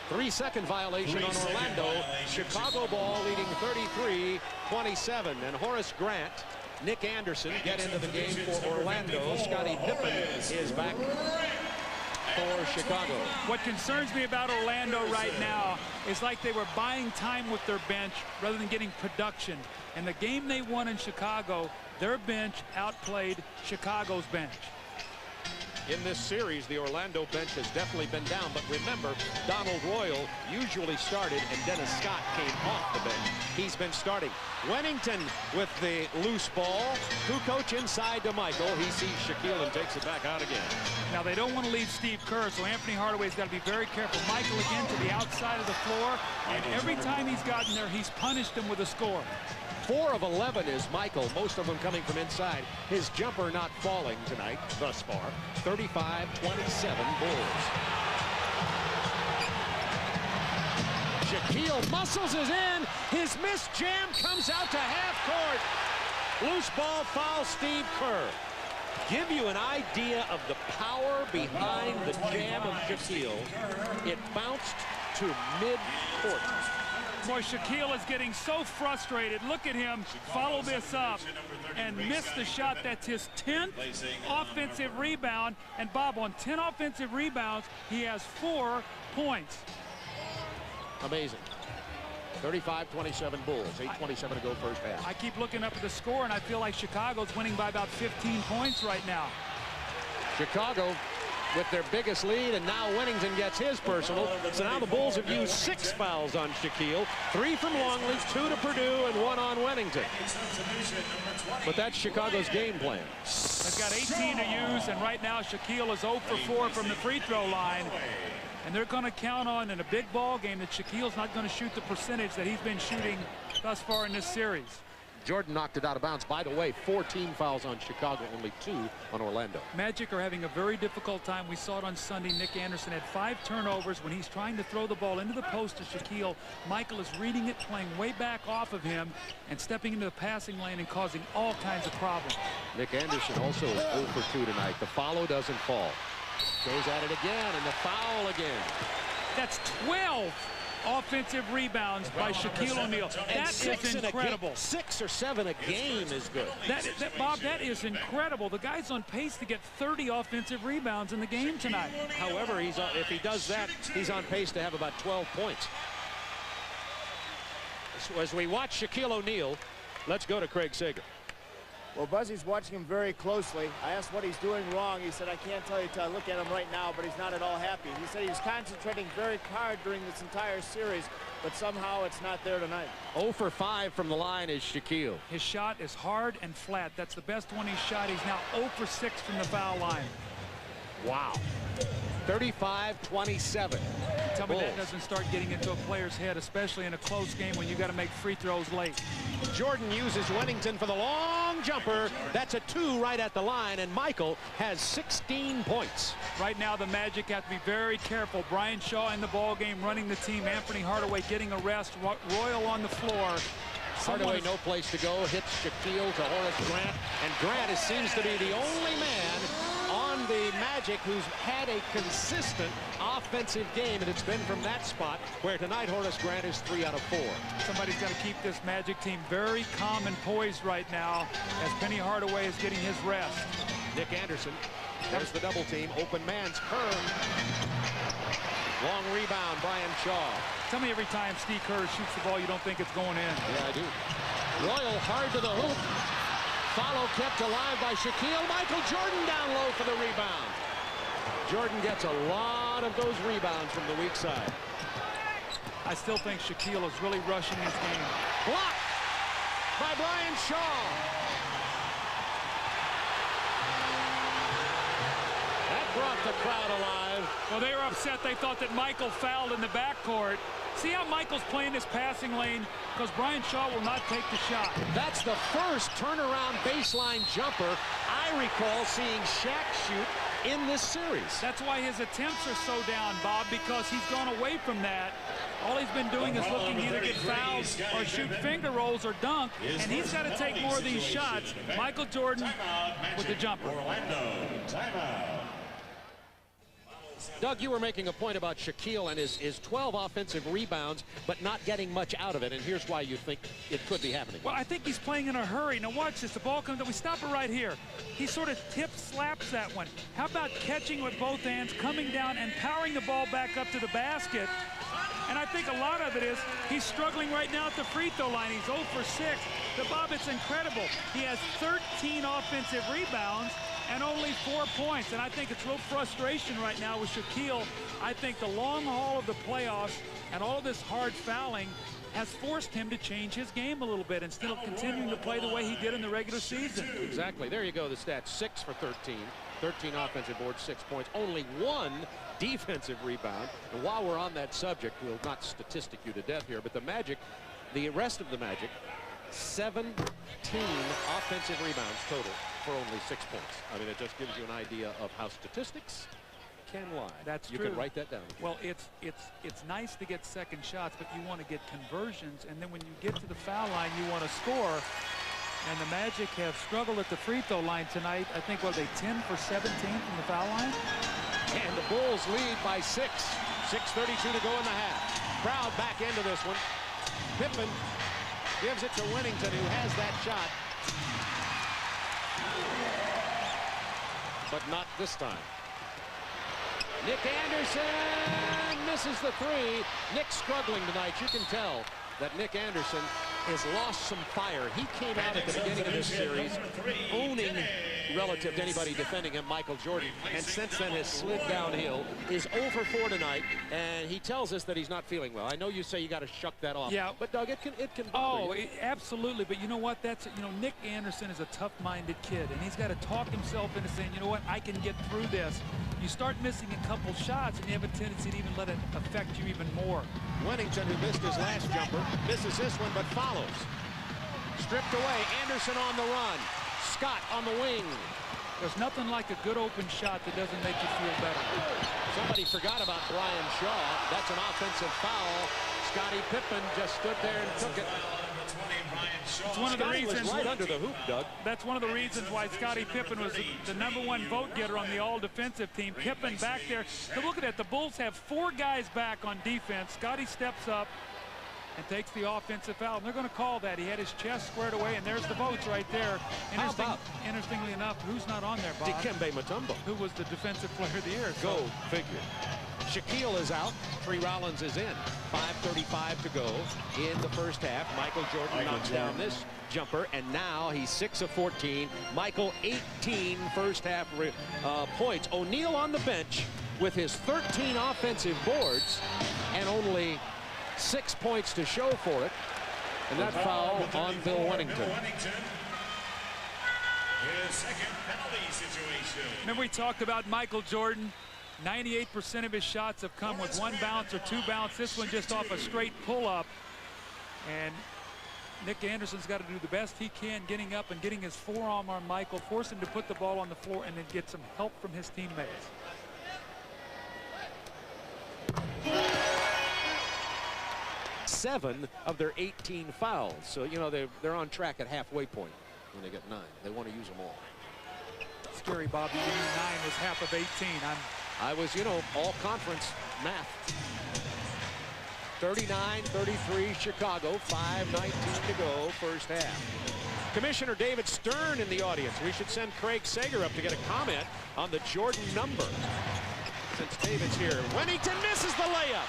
3-second violation on Orlando. Chicago ball leading 33-27. And Horace Grant, Nick Anderson get into the game for Orlando. Scottie Pippen is back for Chicago. What concerns me about Orlando right now is like they were buying time with their bench rather than getting production. And the game they won in Chicago, their bench outplayed Chicago's bench. In this series, the Orlando bench has definitely been down, but remember, Donald Royal usually started, and Dennis Scott came off the bench. He's been starting. Wennington with the loose ball. Kukoc inside to Michael. He sees Shaquille and takes it back out again. Now, they don't want to leave Steve Kerr, so Anthony Hardaway's got to be very careful. Michael again to the outside of the floor, and every time he's gotten there, he's punished him with a score. 4 of 11 is Michael, most of them coming from inside. His jumper not falling tonight thus far. 35-27 Bulls. Shaquille muscles is in. His missed jam comes out to half court. Loose ball foul, Steve Kerr. Give you an idea of the power behind the jam of Shaquille. It bounced to mid-court. Boy, Shaquille is getting so frustrated. Look at him follow this up and miss the shot. That's his 10th offensive rebound. And Bob, on 10 offensive rebounds, he has 4 points. Amazing. 35-27 Bulls. 8:27 to go first half. I keep looking up at the score, and I feel like Chicago's winning by about 15 points right now. Chicago with their biggest lead, and now Wennington gets his personal. So now the Bulls have used 6 fouls on Shaquille. 3 from Longley, 2 to Perdue, and 1 on Wennington. But that's Chicago's game plan. They've got 18 to use, and right now Shaquille is 0 for 4 from the free throw line. And they're going to count on in a big ball game that Shaquille's not going to shoot the percentage that he's been shooting thus far in this series. Jordan knocked it out of bounds. By the way, 14 fouls on Chicago, only 2 on Orlando. Magic are having a very difficult time. We saw it on Sunday. Nick Anderson had 5 turnovers when he's trying to throw the ball into the post to Shaquille. Michael is reading it, playing way back off of him, and stepping into the passing lane and causing all kinds of problems. Nick Anderson also is 0 for 2 tonight. The follow doesn't fall. Goes at it again, and the foul again. That's 12 offensive rebounds by Shaquille O'Neal. That is incredible. 6 or 7 a game is good. Bob, that is incredible. The guy's on pace to get 30 offensive rebounds in the game tonight. However, if he does that, he's on pace to have about 12 points. So as we watch Shaquille O'Neal, let's go to Craig Sager. Well, Buzzy's watching him very closely. I asked what he's doing wrong. He said, I can't tell you till I look at him right now, but he's not at all happy. He said he's concentrating very hard during this entire series, but somehow it's not there tonight. 0 for 5 from the line is Shaquille. His shot is hard and flat. That's the best one he's shot. He's now 0 for 6 from the foul line. Wow. 35-27. Tell me that doesn't start getting into a player's head, especially in a close game when you got to make free throws late. Jordan uses Wennington for the long jumper. That's a 2 right at the line, and Michael has 16 points. Right now, the Magic have to be very careful. Brian Shaw in the ball game, running the team. Anthony Hardaway getting a rest. Royal on the floor. Hardaway no place to go. Hits Shaquille to Horace Grant, and Grant seems to be the only man on the Magic who's had a consistent offensive game, and it's been from that spot where tonight Horace Grant is 3 out of 4. Somebody's got to keep this Magic team very calm and poised right now as Penny Hardaway is getting his rest. Nick Anderson, there's the double team. Open man's Kern. Long rebound, Brian Shaw. Tell me every time Steve Kerr shoots the ball you don't think it's going in. Yeah, I do. Royal hard to the hoop. Follow kept alive by Shaquille. Michael Jordan down low for the rebound. Jordan gets a lot of those rebounds from the weak side. I still think Shaquille is really rushing his game. Blocked by Brian Shaw. That brought the crowd alive. Well, they were upset. They thought that Michael fouled in the backcourt. See how Michael's playing this passing lane? Because Brian Shaw will not take the shot. That's the first turnaround baseline jumper I recall seeing Shaq shoot in this series. That's why his attempts are so down, Bob, because he's gone away from that. All he's been doing is looking either get fouled or shoot finger rolls or dunk, and he's got to take more of these shots. Michael Jordan with the jumper. Orlando, timeout. Doug, you were making a point about Shaquille and his 12 offensive rebounds, but not getting much out of it, and here's why you think it could be happening. Well, I think he's playing in a hurry. Now watch this. The ball comes up. We stop it right here. He sort of slaps that one. How about catching with both hands, coming down, and powering the ball back up to the basket? And I think a lot of it is he's struggling right now at the free throw line. He's 0 for 6. But Bob, it's incredible. He has 13 offensive rebounds and only 4 points. And I think it's real frustration right now with Shaquille. I think the long haul of the playoffs and all of this hard fouling has forced him to change his game a little bit instead of continuing to play the way he did in the regular season. Exactly. There you go, the stats. 6 for 13. 13 offensive boards, 6 points. Only 1 defensive rebound. And while we're on that subject, we'll not statistic you to death here, but the Magic, the rest of the Magic, 17 offensive rebounds total for only 6 points. I mean, it just gives you an idea of how statistics can lie. That's you true. can write that down. Well, it's nice to get second shots, but you want to get conversions, and then when you get to the foul line, you want to score. And the Magic have struggled at the free throw line tonight. I think, what are they, 10 for 17 from the foul line? And the Bulls lead by 6. 6:32 to go in the half. Crowd back into this one. Pippen gives it to Wennington, who has that shot. But not this time. Nick Anderson misses the 3. Nick struggling tonight. You can tell that Nick Anderson has lost some fire. He came out at the beginning of this series owning, relative to anybody defending him, Michael Jordan, and since then has slid downhill. Is 0 for 4 tonight, and he tells us that he's not feeling well. I know you say you got to shuck that off. Yeah, but Doug, it can oh, absolutely. But you know what? That's, you know, Nick Anderson is a tough-minded kid, and he's got to talk himself into saying, you know what, I can get through this. You start missing a couple shots, and you have a tendency to even let it affect you even more. Wennington, who missed his last jumper, misses this one, but follows. Stripped away. Anderson on the run. Scott on the wing. There's nothing like a good open shot that doesn't make you feel better. Somebody forgot about Brian Shaw. That's an offensive foul. Scottie Pippen just stood there and took it. It's one of the reasons was right under the hoop, Doug. That's one of the reasons why Scottie Pippen was the #1 vote getter on the all-defensive team. Pippen back there. So look at that. The Bulls have 4 guys back on defense. Scottie steps up and takes the offensive foul. And they're going to call that. He had his chest squared away, and there's the votes right there. Interestingly enough, who's not on there, Bob? Dikembe Mutombo. Who was the defensive player of the year. Go figure. Shaquille is out. Tree Rollins is in. 5:35 to go in the first half. Michael Jordan knocks down this jumper, and now he's 6 of 14. Michael 18 first half points. O'Neal on the bench with his 13 offensive boards and only 6 points to show for it. And that foul on Bill Wennington. His second penalty situation. Remember we talked about Michael Jordan. 98% of his shots have come with 1 bounce or 2 bounce. This one just off a straight pull-up. And Nick Anderson's got to do the best he can getting up and getting his forearm on Michael, force him to put the ball on the floor and then get some help from his teammates. Seven of their 18 fouls. So, you know, they're on track at halfway point when they get 9. They want to use them all. Scary, Bob. You mean 9 is half of 18. I was, you know, all conference math. 39-33 Chicago, 5:19 to go first half. Commissioner David Stern in the audience. We should send Craig Sager up to get a comment on the Jordan number. Since David's here, Wennington misses the layup.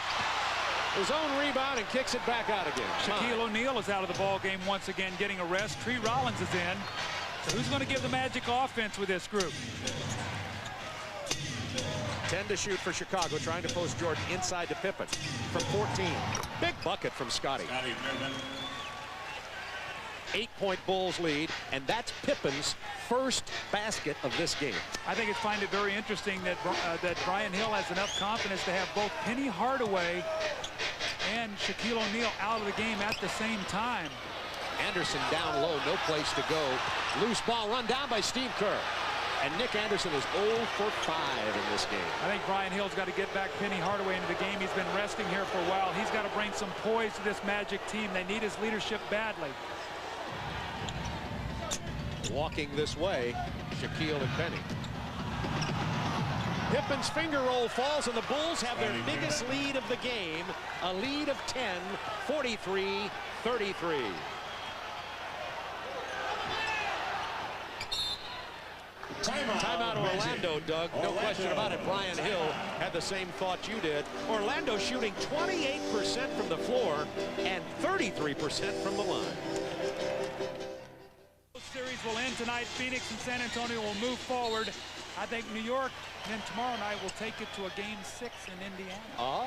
His own rebound and kicks it back out again. Shaquille O'Neal is out of the ball game once again, getting a rest. Tree Rollins is in. So who's going to give the Magic offense with this group? 10 to shoot for Chicago, trying to post Jordan inside to Pippen from 14. Big bucket from Scotty. 8-point Bulls lead, and that's Pippen's first basket of this game. I think I find it very interesting that Brian Hill has enough confidence to have both Penny Hardaway and Shaquille O'Neal out of the game at the same time. Anderson down low, no place to go. Loose ball run down by Steve Kerr. And Nick Anderson is 0 for 5 in this game. I think Brian Hill's got to get back Penny Hardaway into the game. He's been resting here for a while. He's got to bring some poise to this Magic team. They need his leadership badly. Walking this way, Shaquille and Penny. Pippen's finger roll falls, and the Bulls have their biggest lead of the game, a lead of 10, 43-33. Timeout Orlando, Doug. No question about it. Brian Hill had the same thought you did. Orlando shooting 28% from the floor and 33% from the line. Series will end tonight. Phoenix and San Antonio will move forward. I think New York, and then tomorrow night, will take it to a game 6 in Indiana. Oh.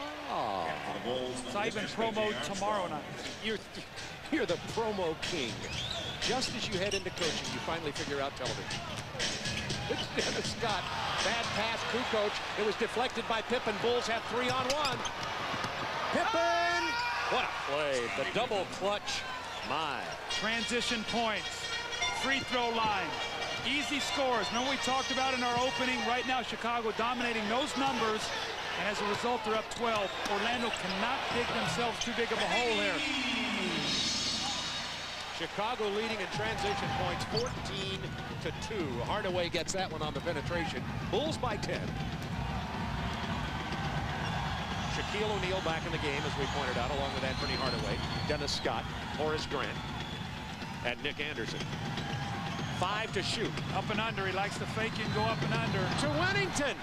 So I even promo tomorrow night. You're the promo king. Just as you head into coaching, you finally figure out television. It's Dennis Scott. Bad pass, Kukoc. It was deflected by Pippen. Bulls have 3-on-1. Pippen! What a play. The double clutch. My. Transition points. Free throw line. Easy scores. Remember we talked about in our opening. Right now, Chicago dominating those numbers. And as a result, they're up 12. Orlando cannot dig themselves too big of a hole here. Chicago leading in transition points 14-2. Hardaway gets that one on the penetration. Bulls by 10. Shaquille O'Neal back in the game, as we pointed out, along with Anthony Hardaway, Dennis Scott, Horace Grant, and Nick Anderson. 5 to shoot. Up and under. He likes to fake and go up and under. To Wennington.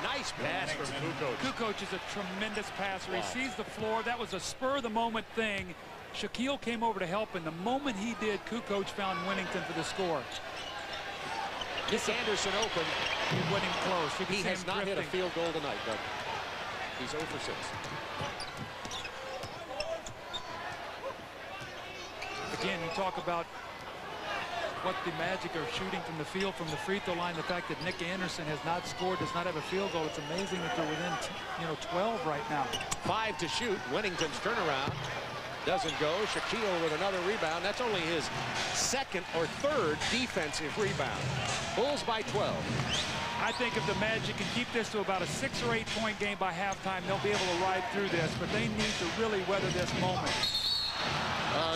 Nice pass from Kukoc. Kukoc is a tremendous passer. He sees the floor. That was a spur-of-the-moment thing. Shaquille came over to help, and the moment he did, Kukoc found Wennington for the score. Nick Anderson open. He went in close. He has not hit a field goal tonight, Doug. He's 0 for 6. Again, you talk about what the Magic are shooting from the field, from the free throw line. The fact that Nick Anderson has not scored, does not have a field goal. It's amazing that they're within 12 right now. 5 to shoot. Wennington's turnaround doesn't go. Shaquille with another rebound. That's only his second or third defensive rebound. Bulls by 12. I think if the Magic can keep this to about a 6 or 8 point game by halftime, they'll be able to ride through this, but they need to really weather this moment.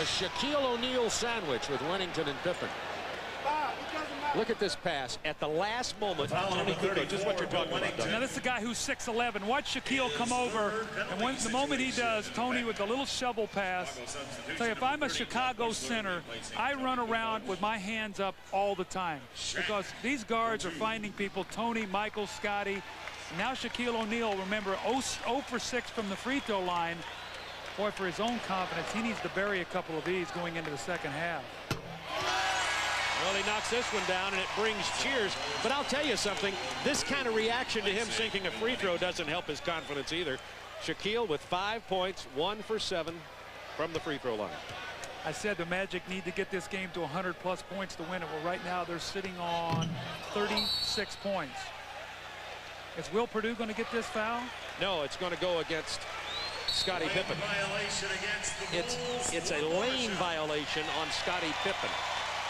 Shaquille O'Neal sandwich with Wennington and Pippen. Look at this pass at the last moment. Tony Kukoc, just what you're talking about. Now this is a guy who's 6'11". Watch Shaquille come over, and the moment he does, Tony with the little shovel pass. So if I'm a Chicago center, I run around with my hands up all the time because these guards are finding people. Tony, Michael, Scotty. Now Shaquille O'Neal, remember, 0 for 6 from the free throw line. Boy, for his own confidence, he needs to bury a couple of these going into the second half. Well, he knocks this one down, and it brings cheers. But I'll tell you something, this kind of reaction to him sinking a free throw doesn't help his confidence either. Shaquille with 5 points, 1 for 7 from the free throw line. I said the Magic need to get this game to 100+ points to win it. Well, right now they're sitting on 36 points. Is Will Perdue going to get this foul? No, it's going to go against Scottie Pippen. It's a lane violation on Scottie Pippen.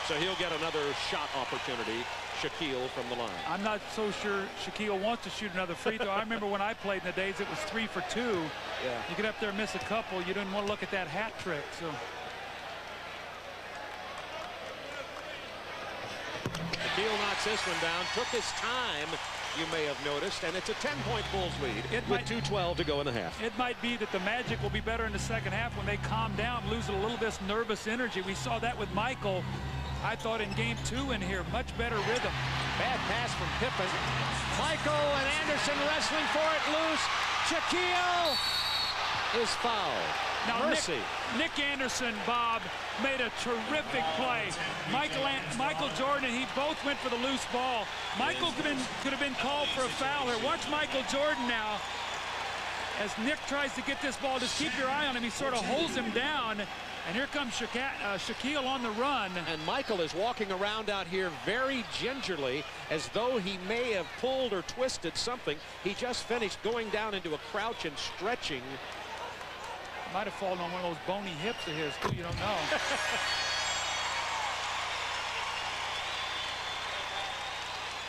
So he'll get another shot opportunity, Shaquille, from the line. I'm not so sure Shaquille wants to shoot another free throw. I remember when I played in the days, it was 3 for 2. Yeah. You get up there and miss a couple. You didn't want to look at that hat trick. So Shaquille knocks this one down, took his time, you may have noticed, and it's a 10-point Bulls lead with 2:12 to go in the half. It might be that the Magic will be better in the second half when they calm down, lose a little bit of nervous energy. We saw that with Michael. I thought in game 2 in here, much better rhythm. Bad pass from Pippen. Michael and Anderson wrestling for it loose. Shaquille is fouled. Now, Mercy. Nick Anderson, Bob, made a terrific play. Michael Jordan and he both went for the loose ball. Michael could have been called for a foul here. Watch Michael Jordan now. As Nick tries to get this ball, just keep your eye on him. He sort of holds him down. And here comes Shaquille on the run. And Michael is walking around out here very gingerly, as though he may have pulled or twisted something. He just finished going down into a crouch and stretching. Might have fallen on one of those bony hips of his, too. You don't know.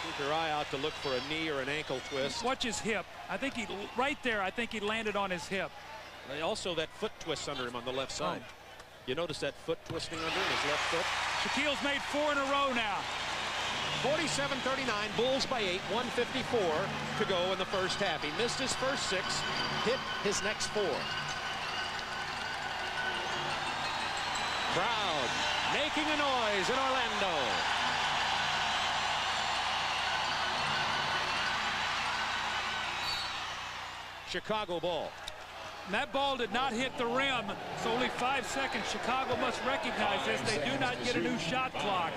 Keep your eye out to look for a knee or an ankle twist. Watch his hip. I think right there, I think he landed on his hip. And also that foot twist under him on the left side. Oh. You notice that foot twisting under him, his left foot? Shaquille's made 4 in a row now. 47-39, Bulls by 8, 1:54 to go in the first half. He missed his first 6, hit his next 4. Crowd making a noise in Orlando. Chicago ball. And that ball did not hit the rim, so only 5 seconds. Chicago must recognize this. They do not get a new shot clock.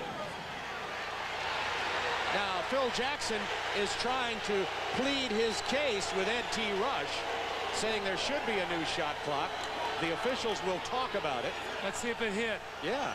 Now, Phil Jackson is trying to plead his case with Ed T. Rush, saying there should be a new shot clock. The officials will talk about it. Let's see if it hit. Yeah.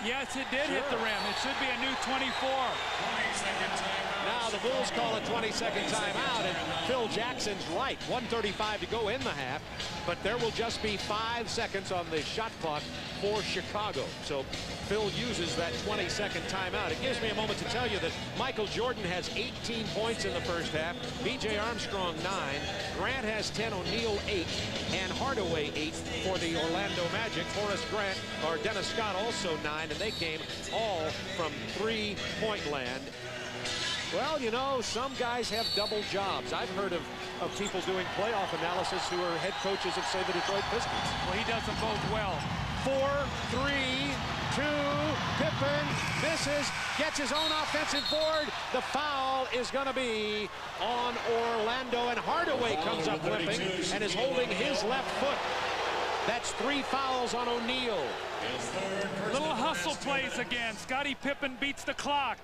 Yes, it did hit the rim. It should be a new 24. 20-second timeout. Now the Bulls call a 20-second timeout, and Phil Jackson's right. 1:35 to go in the half, but there will just be 5 seconds on the shot clock for Chicago. So Phil uses that 20-second timeout. It gives me a moment to tell you that Michael Jordan has 18 points in the first half, B.J. Armstrong 9, Grant has 10, O'Neal 8, and Hardaway 8 for the Orlando Magic. Horace Grant or Dennis Scott also 9, and they came all from 3-point land. Well, you know, some guys have double jobs. I've heard of people doing playoff analysis who are head coaches of, say, the Detroit Pistons. Well, he does them both well. 4, 3, 2, Pippen misses, gets his own offensive board. The foul is going to be on Orlando, and Hardaway comes up limping and is holding his left foot. That's 3 fouls on O'Neal. Little hustle plays again. Scottie Pippen beats the clock.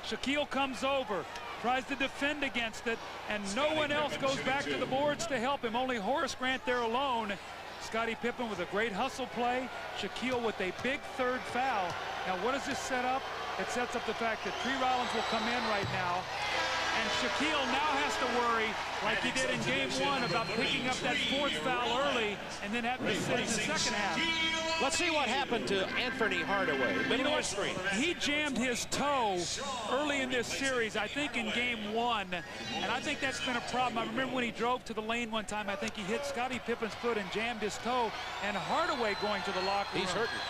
Shaquille comes over, tries to defend against it, and no one else goes back to the boards to help him. Only Horace Grant there alone. Scottie Pippen with a great hustle play. Shaquille with a big 3rd foul. Now, what does this set up? It sets up the fact that Tree Rollins will come in right now. And Shaquille now has to worry, like he did in game 1, about picking up that 4th foul early and then having to sit in the second half. Let's see what happened to Anthony Hardaway. You know what? He jammed his toe early in this series, I think in game 1, and I think that's been a problem. I remember when he drove to the lane one time, I think he hit Scottie Pippen's foot and jammed his toe, and Hardaway going to the locker room. He's hurting.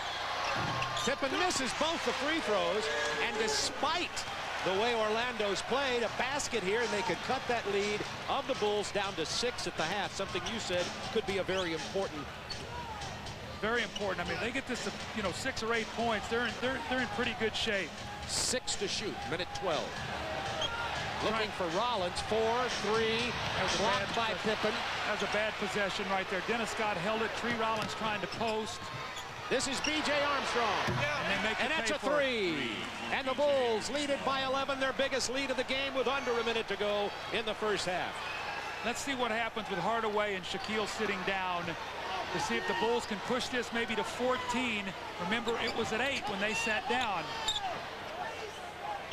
Pippen misses both the free throws, and despite the way Orlando's played, a basket here, and they could cut that lead of the Bulls down to 6 at the half, something you said could be a very important. Very important. I mean, they get this, 6 or 8 points. They're in pretty good shape. 6 to shoot, minute 12. Looking for Rollins, 4, 3, blocked by Pippen. That was a bad possession right there. Dennis Scott held it. Tree Rollins trying to post. This is B.J. Armstrong. And that's a three. And the Bulls lead it by 11, their biggest lead of the game with under a minute to go in the first half. Let's see what happens with Hardaway and Shaquille sitting down to see if the Bulls can push this maybe to 14. Remember, it was at 8 when they sat down.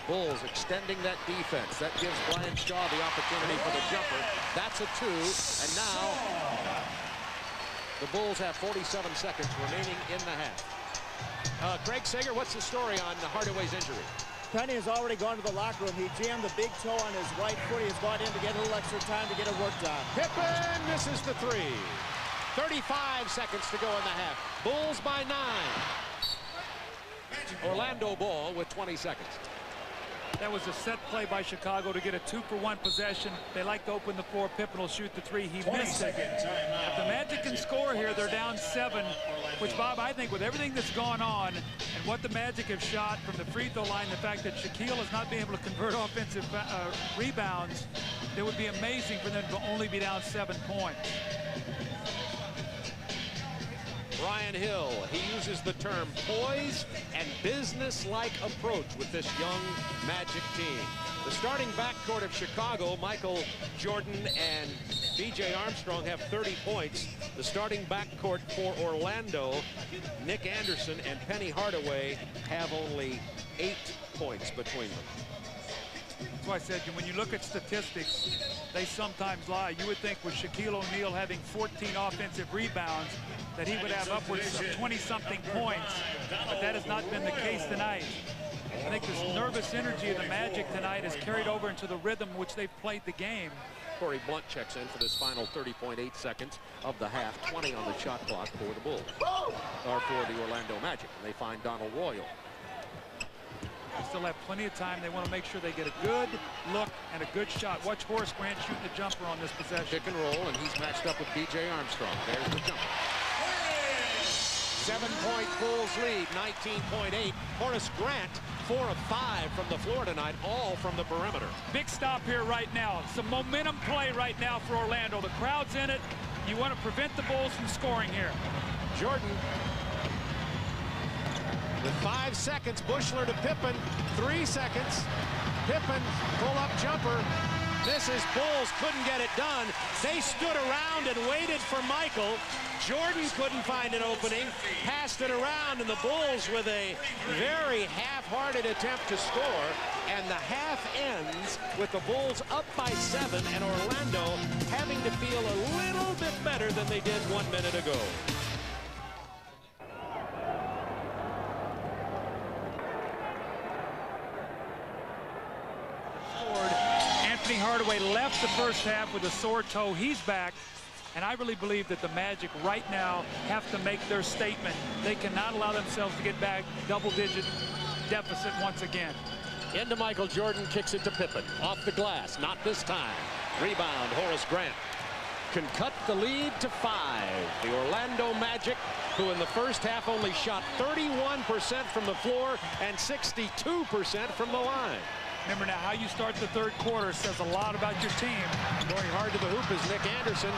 Bulls extending that defense. That gives Brian Shaw the opportunity for the jumper. That's a 2. And now the Bulls have 47 seconds remaining in the half. Craig Sager, what's the story on Hardaway's injury? Penny has already gone to the locker room. He jammed the big toe on his right foot. He has gone in to get a little extra time to get it worked on. Pippen misses the 3. 35 seconds to go in the half. Bulls by 9. Orlando ball with 20 seconds. That was a set play by Chicago to get a 2-for-1 possession. They like to open the floor. Pippen will shoot the 3. He missed it. If the Magic can score here, they're down 7, which, Bob, I think with everything that's gone on and what the Magic have shot from the free throw line, the fact that Shaquille is not being able to convert offensive rebounds, it would be amazing for them to only be down 7 points. Brian Hill, he uses the term poise and business-like approach with this young Magic team. The starting backcourt of Chicago, Michael Jordan and B.J. Armstrong, have 30 points. The starting backcourt for Orlando, Nick Anderson and Penny Hardaway, have only 8 points between them. That's why I said, when you look at statistics, they sometimes lie. You would think with Shaquille O'Neal having 14 offensive rebounds that he would have upwards of 20-something points, but that has not been the case tonight. I think this nervous energy of the Magic tonight has carried over into the rhythm in which they've played the game. Corey Blunt checks in for this final 30.8 seconds of the half, 20 on the shot clock for the Bulls, or for the Orlando Magic. And they find Donald Royal. They still have plenty of time. They want to make sure they get a good look and a good shot. Watch Horace Grant shooting the jumper on this possession. Pick and roll, and he's matched up with B.J. Armstrong. There's the jumper. 7-point Bulls lead, 19.8. Horace Grant, 4 of 5 from the floor tonight, all from the perimeter. Big stop here right now. Some momentum play right now for Orlando. The crowd's in it. You want to prevent the Bulls from scoring here. Jordan with 5 seconds. Bushler to Pippen. 3 seconds. Pippen, pull-up jumper. Misses. Bulls couldn't get it done. They stood around and waited for Michael. Jordan couldn't find an opening. Passed it around, and the Bulls with a very half-hearted attempt to score. And the half ends with the Bulls up by 7 and Orlando having to feel a little bit better than they did 1 minute ago. Anthony Hardaway left the first half with a sore toe. He's back. And I really believe that the Magic right now have to make their statement. They cannot allow themselves to get back double-digit deficit once again. Into Michael Jordan, kicks it to Pippen. Off the glass, not this time. Rebound, Horace Grant. Can cut the lead to 5. The Orlando Magic, who in the first half only shot 31% from the floor and 62% from the line. Remember now, how you start the third quarter says a lot about your team. Going hard to the hoop is Nick Anderson.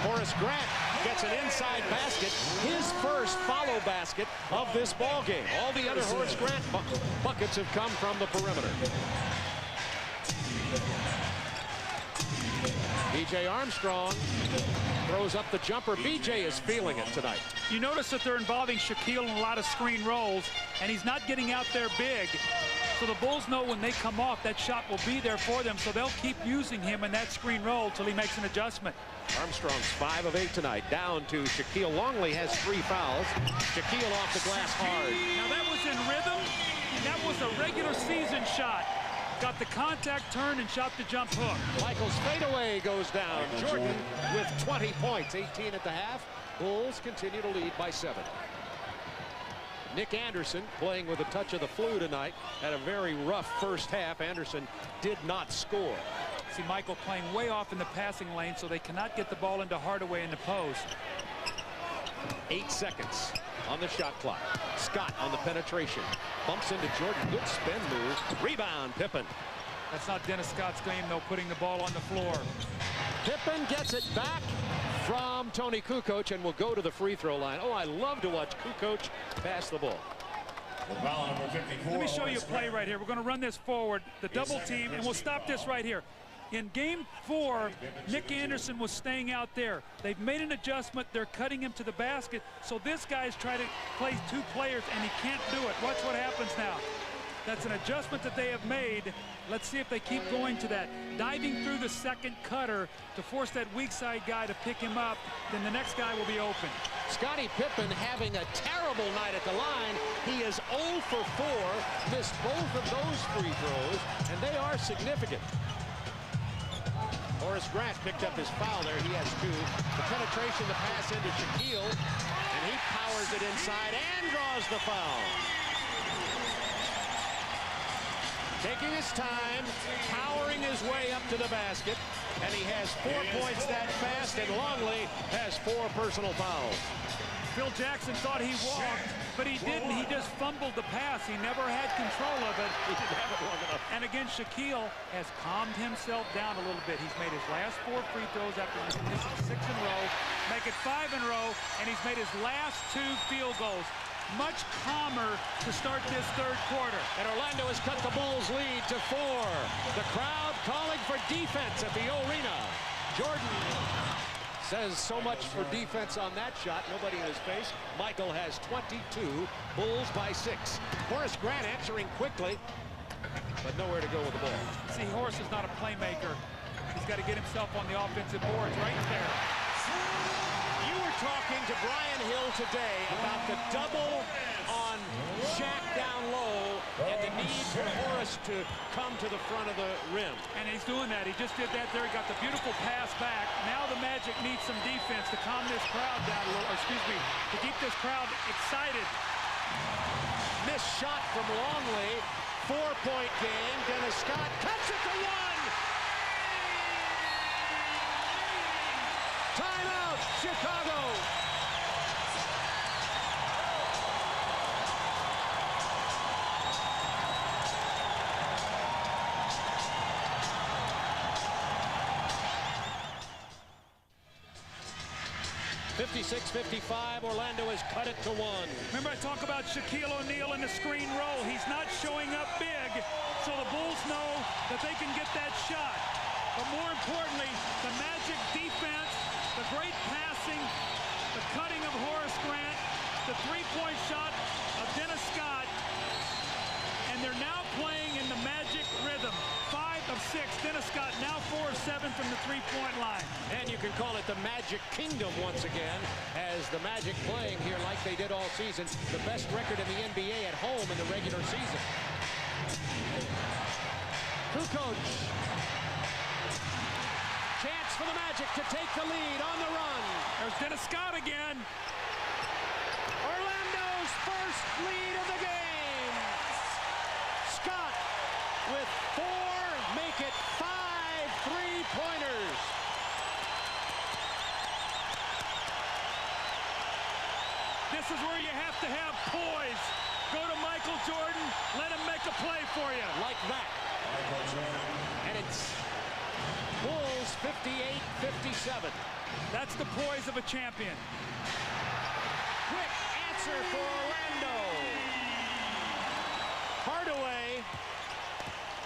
Horace Grant gets an inside basket, his first follow basket of this ball game. All the other Horace Grant buckets have come from the perimeter. B.J. Armstrong throws up the jumper. B.J. is feeling it tonight. You notice that they're involving Shaquille in a lot of screen rolls, and he's not getting out there big. So the Bulls know when they come off, that shot will be there for them, so they'll keep using him in that screen roll till he makes an adjustment. Armstrong's 5 of 8 tonight, down to Shaquille. Longley has 3 fouls. Shaquille off the glass hard. Now that was in rhythm. That was a regular season shot. Got the contact turn and shot the jump hook. Michael's fadeaway goes down. Jordan with 20 points, 18 at the half. Bulls continue to lead by 7. Nick Anderson playing with a touch of the flu tonight. Had a very rough first half. Anderson did not score. See Michael playing way off in the passing lane, so they cannot get the ball into Hardaway in the post. 8 seconds on the shot clock. Scott on the penetration. Bumps into Jordan. Good spin move. Rebound, Pippen. That's not Dennis Scott's game, though, putting the ball on the floor. Pippen gets it back from Tony Kukoc and will go to the free throw line. Oh, I love to watch Kukoc pass the ball. Let me show you a play right here. We're going to run this forward, the double team, and we'll stop this right here. In game 4, Nick Anderson was staying out there. They've made an adjustment. They're cutting him to the basket. So this guy's trying to play 2 players, and he can't do it. Watch what happens now. That's an adjustment that they have made. Let's see if they keep going to that. Diving through the second cutter to force that weak side guy to pick him up, then the next guy will be open. Scottie Pippen having a terrible night at the line. He is 0 for 4, missed both of those free throws, and they are significant. Horace Grant picked up his foul there. He has 2. The penetration, the pass into Shaquille, and he powers it inside and draws the foul. Taking his time, powering his way up to the basket, and he has 4 points that fast, and Longley has 4 personal fouls. Phil Jackson thought he walked, but he didn't. He just fumbled the pass. He never had control of it. He didn't have it long enough. And again, Shaquille has calmed himself down a little bit. He's made his last 4 free throws after missing 6 in a row, make it 5 in a row, and he's made his last 2 field goals. Much calmer to start this 3rd quarter. And Orlando has cut the Bulls' lead to 4. The crowd calling for defense at the arena. Jordan says so much for defense on that shot. Nobody in his face. Michael has 22. Bulls by 6. Horace Grant answering quickly, but nowhere to go with the ball. See, Horace is not a playmaker. He's got to get himself on the offensive boards right there. You were talking to Brian Hill today about the double on Shaq down low and the need for Horace to come to the front of the rim. And he's doing that. He just did that there. He got the beautiful pass back. Now the Magic needs some defense to calm this crowd down a little, or excuse me, to keep this crowd excited. Missed shot from Longley. 4-point game. Dennis Scott cuts it to 1. Timeout, Chicago. (56-55), Orlando has cut it to 1. Remember I talk about Shaquille O'Neal in the screen roll. He's not showing up big, so the Bulls know that they can get that shot. But more importantly, the Magic defense, the great passing, the cutting of Horace Grant, the 3-point shot of Dennis Scott, and they're now playing in the Magic rhythm. 5 of 6. Dennis Scott now 4 of 7 from the 3-point line. And you can call it the Magic Kingdom once again, as the Magic playing here like they did all season. The best record in the NBA at home in the regular season. Kukoc. Chance for the Magic to take the lead on the run. There's Dennis Scott again. Orlando's first lead of the game. Scott with 4, make it 5 3-pointers. This is where you have to have poise. Go to Michael Jordan, let him make a play for you. Like that. And it's Bulls 58-57. That's the poise of a champion. Quick answer for Orlando. Hardaway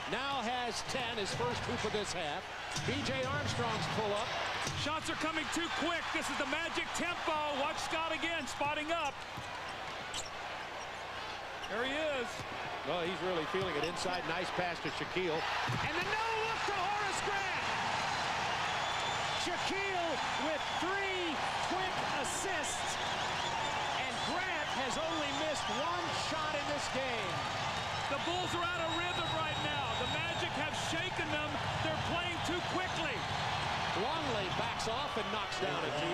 now has 10, his first hoop of this half. B.J. Armstrong's pull-up. Shots are coming too quick. This is the Magic tempo. Watch Scott again, spotting up. There he is. Well, he's really feeling it inside. Nice pass to Shaquille. And the no-look to Horace Grant. Shaquille with 3 quick assists. And Grant has only missed 1 shot in this game. The Bulls are out of rhythm right now. The Magic have shaken them. They're playing too quickly. Longley backs off and knocks down a 2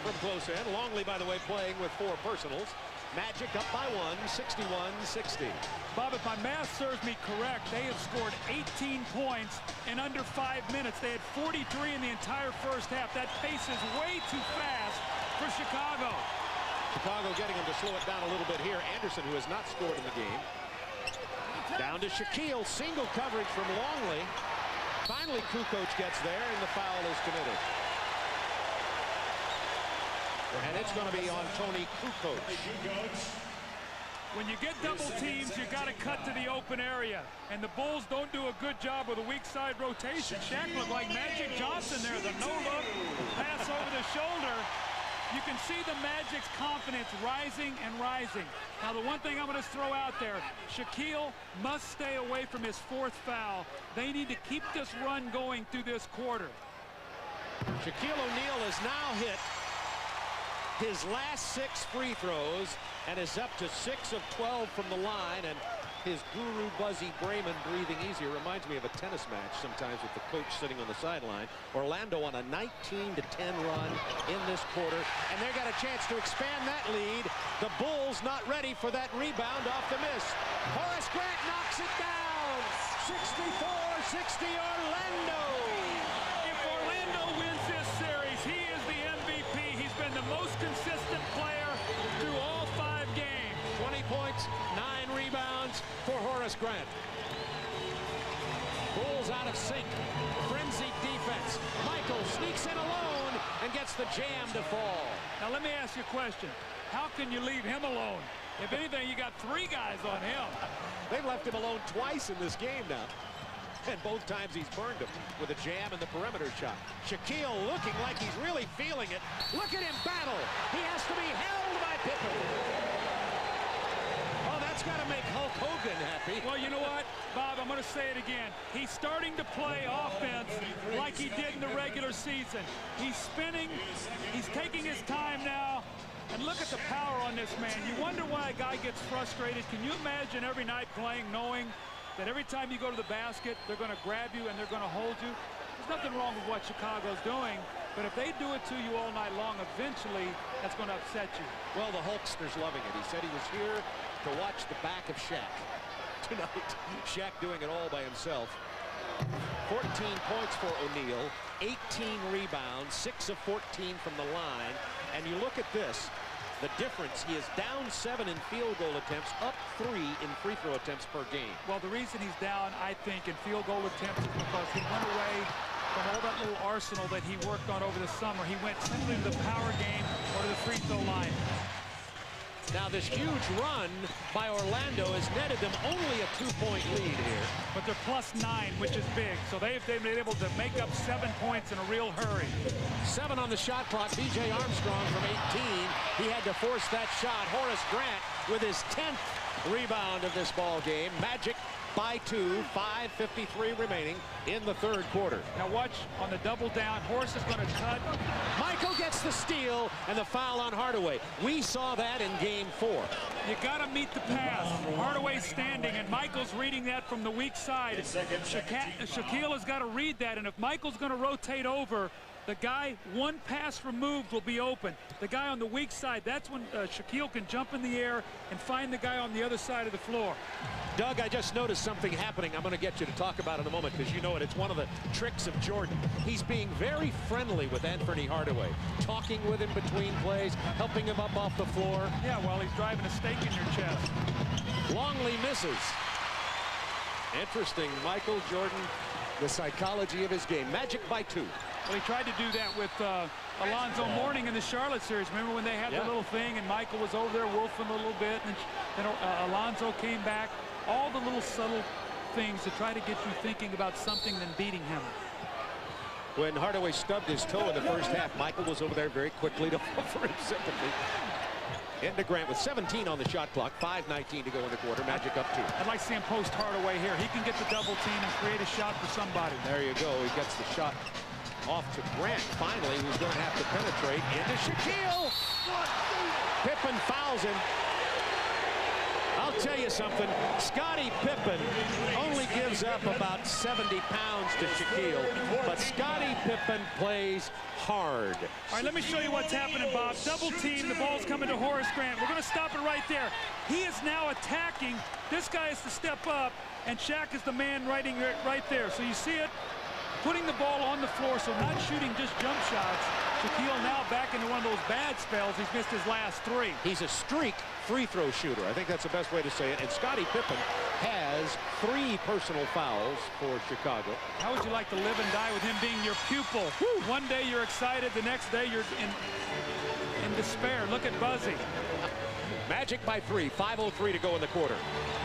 from close in. Longley, by the way, playing with 4 personals. Magic up by 1, 61-60. Bob, if my math serves me correct, they have scored 18 points in under 5 minutes. They had 43 in the entire first half. That pace is way too fast for Chicago. Chicago getting them to slow it down a little bit here. Anderson, who has not scored in the game. Down to Shaquille, single coverage from Longley. Finally, Kukoc gets there, and the foul is committed. and it's going to be on Tony Kukoc. When you get double teams, you got to cut to the open area. And the Bulls don't do a good job with a weak side rotation. Shaq looked like Magic Johnson there. The no-look pass over the shoulder. You can see the Magic's confidence rising and rising. Now, the one thing I'm going to throw out there, Shaquille must stay away from his fourth foul. They need to keep this run going through this quarter. Shaquille O'Neal has now hit his last 6 free throws and is up to 6 of 12 from the line, and his guru Buzzy Brayman breathing easier. Reminds me of a tennis match sometimes with the coach sitting on the sideline. Orlando on a 19-10 run in this quarter, and they got a chance to expand that lead. The Bulls not ready for that rebound off the miss. Horace Grant knocks it down. 64-60 Orlando. If Orlando wins this series, he is the MVP. He's been the most consistent player through all 5 games. 20 points, 9 rebounds for Horace Grant. Bulls out of sync. Frenzied defense. Michael sneaks in alone and gets the jam to fall. Now let me ask you a question. How can you leave him alone? If anything, you got 3 guys on him. They've left him alone twice in this game now. And both times he's burned him with a jam and the perimeter shot. Shaquille looking like he's really feeling it. Look at him battle. He has to be held by Pippen. Oh, that's got to make Hulk Hogan happy. Well, you know what, Bob, I'm going to say it again. He's starting to play offense like he did in the regular season. He's spinning. He's taking his time now. And look at the power on this man. You wonder why a guy gets frustrated. Can you imagine every night playing knowing that every time you go to the basket, they're going to grab you and they're going to hold you? There's nothing wrong with what Chicago's doing, but if they do it to you all night long, eventually that's going to upset you. Well, the Hulkster's loving it. He said he was here to watch the back of Shaq tonight. Shaq doing it all by himself. 14 points for O'Neal, 18 rebounds, 6 of 14 from the line. And you look at this, the difference, he is down 7 in field goal attempts, up 3 in free throw attempts per game. Well, the reason he's down, I think, in field goal attempts is because he went away from all that little arsenal that he worked on over the summer. He went simply to the power game or to the free throw line. Now this huge run by Orlando has netted them only a 2-point lead here. But they're +9, which is big. So they've been able to make up 7 points in a real hurry. 7 on the shot clock. B.J. Armstrong from 18. He had to force that shot. Horace Grant with his 10th rebound of this ball game. Magic by 2, 5:53 remaining in the 3rd quarter. Now watch on the double down. Horace is going to cut. Michael gets the steal and the foul on Hardaway. We saw that in game 4. You got to meet the pass. Hardaway's standing and Michael's reading that from the weak side. Shaquille has got to read that, and if Michael's going to rotate over, the guy 1 pass removed will be open. The guy on the weak side, that's when Shaquille can jump in the air and find the guy on the other side of the floor. Doug, I just noticed something happening I'm going to get you to talk about in a moment, because you know it. It's one of the tricks of Jordan. He's being very friendly with Anthony Hardaway, talking with him between plays, helping him up off the floor. Yeah, while he's driving a stake in your chest. Longley misses. Interesting. Michael Jordan, the psychology of his game. Magic by 2. Well, he tried to do that with Alonzo Mourning in the Charlotte series. Remember when they had the little thing and Michael was over there wolfing a little bit, and then Alonzo came back. All the little subtle things to try to get you thinking about something than beating him. When Hardaway stubbed his toe in the first half, Michael was over there very quickly to offer him sympathy. Into Grant with 17 on the shot clock, 5:19 to go in the quarter. Magic up 2. I'd like to see him post Hardaway here. He can get the double team and create a shot for somebody. There you go. He gets the shot off to Grant, finally, who's going to have to penetrate into Shaquille. Pippen fouls him. I'll tell you something. Scottie Pippen only gives up about 70 pounds to Shaquille, but Scottie Pippen plays hard. All right, let me show you what's happening, Bob. Double team, the ball's coming to Horace Grant. We're going to stop it right there. He is now attacking. This guy has to step up, and Shaq is the man right there. So you see it, putting the ball on the floor, so not shooting just jump shots. Shaquille now back into one of those bad spells. He's missed his last 3. He's a streak free throw shooter. I think that's the best way to say it. And Scottie Pippen has 3 personal fouls for Chicago. How would you like to live and die with him being your pupil? Woo! One day you're excited, the next day you're in in despair. Look at Buzzy. Magic by 3, 5:03 to go in the quarter.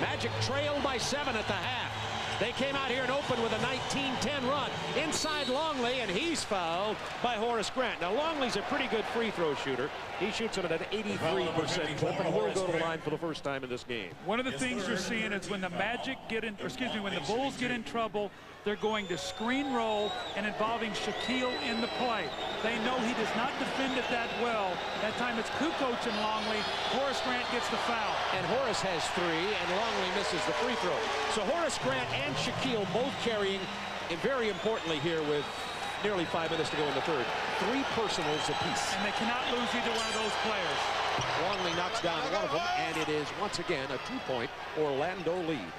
Magic trailed by 7 at the half. They came out here and opened with a 19-10 run inside Longley, and he's fouled by Horace Grant. Now, Longley's a pretty good free throw shooter. He shoots it at an 83% clip and will go to the line for the first time in this game. One of the things you're seeing is when the Magic get in, or excuse me, when the Bulls get in trouble, they're going to screen roll and involving Shaquille in the play. They know he does not defend it that well. That time it's Kukoc and Longley. Horace Grant gets the foul. And Horace has 3, and Longley misses the free throw. So Horace Grant and Shaquille both carrying, and very importantly here with nearly 5 minutes to go in the third, 3 personals apiece. And they cannot lose either one of those players. Longley knocks down one of them, and it is once again a 2-point Orlando lead.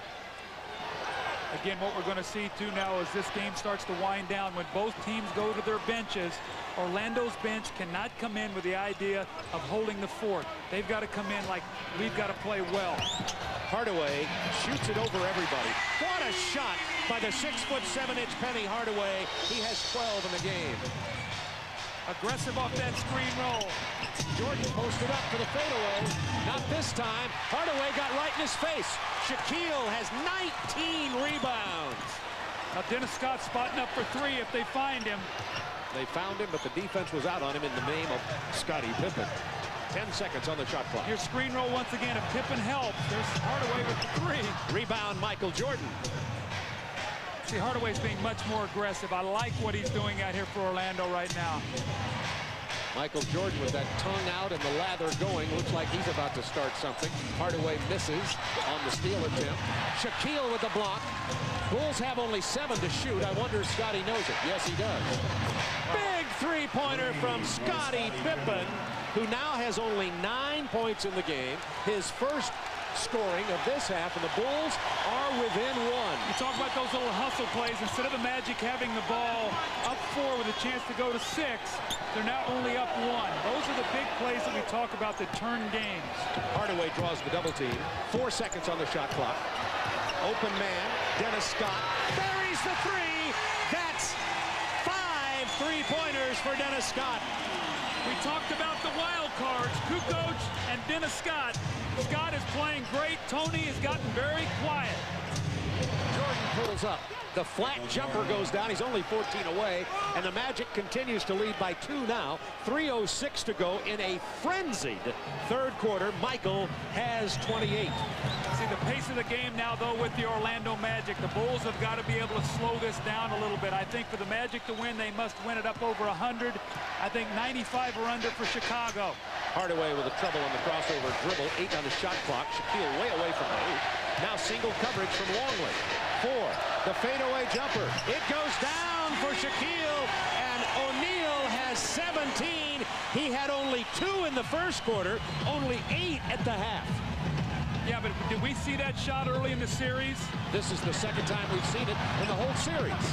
Again, what we're going to see too now is this game starts to wind down. When both teams go to their benches, Orlando's bench cannot come in with the idea of holding the fort. They've got to come in like, we've got to play well. Hardaway shoots it over everybody. What a shot by the 6'7" Penny Hardaway. He has 12 in the game. Aggressive off that screen roll. Jordan posted up for the fadeaway. Not this time. Hardaway got right in his face. Shaquille has 19 rebounds. Now Dennis Scott spotting up for 3 if they find him. They found him, but the defense was out on him in the name of Scottie Pippen. 10 seconds on the shot clock. Here's screen roll once again. If Pippen helps, there's Hardaway with the 3. Rebound, Michael Jordan. See, Hardaway's being much more aggressive. I like what he's doing out here for Orlando right now. Michael Jordan with that tongue out and the lather going. Looks like he's about to start something. Hardaway misses on the steal attempt. Shaquille with the block. Bulls have only 7 to shoot. I wonder if Scottie knows it. Yes, he does. Big three-pointer from Scottie Pippen, who now has only 9 points in the game. His first scoring of this half, and the Bulls are within 1. You talk about those little hustle plays. Instead of the Magic having the ball up 4 with a chance to go to 6, they're now only up 1. Those are the big plays that we talk about that turn games. Hardaway draws the double team. 4 seconds on the shot clock. Open man, Dennis Scott buries the 3. That's 5 3-pointers for Dennis Scott. We talked about the wild cards, Kukoc and Dennis Scott. Scott is playing great. Tony has gotten very quiet. Jordan pulls up. The flat jumper goes down. He's only 14 away, and the Magic continues to lead by 2 now. 3:06 to go in a frenzied third quarter. Michael has 28. See the pace of the game now, though, with the Orlando Magic. The Bulls have got to be able to slow this down a little bit. I think for the Magic to win, they must win it up over 100. I think 95 or under for Chicago. Hardaway with a trouble on the crossover dribble. 8 on the shot clock. Shaquille way away from the hoop. Now single coverage from Longley. 4. The fadeaway jumper. It goes down for Shaquille, and O'Neal has 17. He had only 2 in the first quarter, only 8 at the half. Yeah, but did we see that shot early in the series? This is the second time we've seen it in the whole series.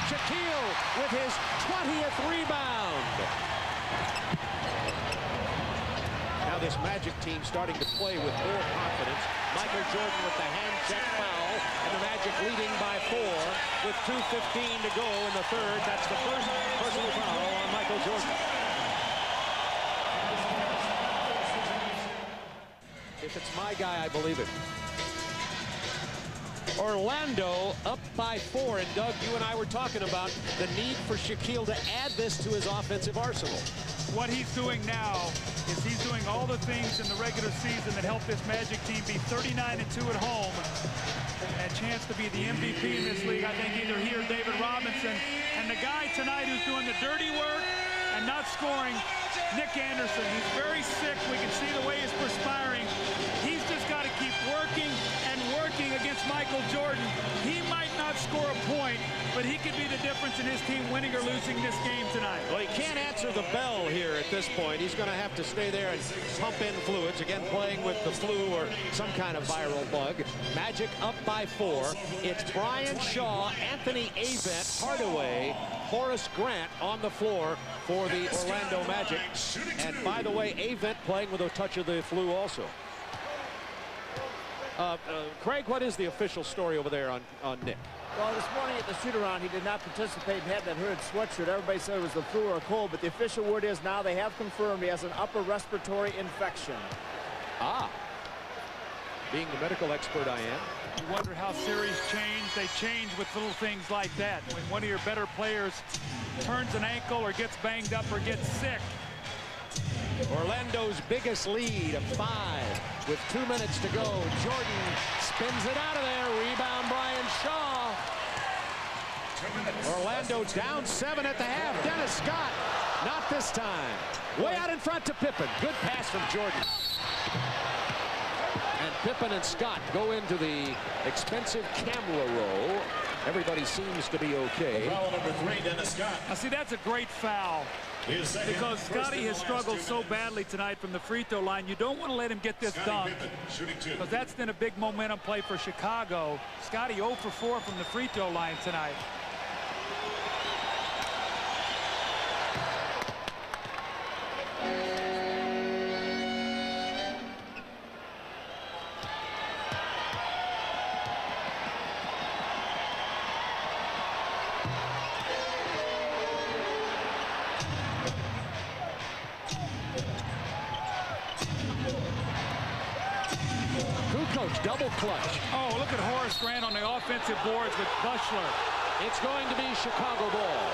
Shaquille with his 20th rebound. Now this Magic team starting to play with more confidence. Michael Jordan with the hand check foul, and the Magic leading by 4 with 2:15 to go in the third. That's the first personal foul on Michael Jordan. If it's my guy, I believe it. Orlando up by 4, and Doug, you and I were talking about the need for Shaquille to add this to his offensive arsenal. What he's doing now is he's doing all the things in the regular season that helped this Magic team be 39-2 at home. And a chance to be the MVP in this league, I think either he or David Robinson. And the guy tonight who's doing the dirty work and not scoring, Nick Anderson. He's very sick. We can see the way he's perspiring. He's just got to keep working and working against Michael Jordan. He might not score a point, but he could be the difference in his team winning or losing this game tonight. Well, he can't answer the bell here at this point. He's going to have to stay there and pump in fluids. Again, playing with the flu or some kind of viral bug. Magic up by 4. It's Brian Shaw, Anthony Avent, Hardaway, Horace Grant on the floor for the Orlando Magic. And by the way, Avent playing with a touch of the flu also. Craig, what is the official story over there on Nick? Well, this morning at the shoot-around, he did not participate and had that hooded sweatshirt. Everybody said it was the flu or a cold, but the official word is now they have confirmed he has an upper respiratory infection. Ah. Being the medical expert I am. You wonder how series change. They change with little things like that. When one of your better players turns an ankle or gets banged up or gets sick. Orlando's biggest lead of 5 with 2 minutes to go. Jordan spins it out of there. Rebound Brian Shaw. Orlando down 7 at the half. Dennis Scott, not this time. Way out in front to Pippen. Good pass from Jordan. And Pippen and Scott go into the expensive camera roll. Everybody seems to be okay. Foul number 3, Dennis Scott. Now, see, that's a great foul. Because Scotty has struggled so badly tonight from the free throw line. You don't want to let him get this dunk. Because that's been a big momentum play for Chicago. Scotty 0 for 4 from the free throw line tonight. Double clutch. Oh, look at Horace Grant on the offensive boards with Bushler. It's going to be Chicago ball.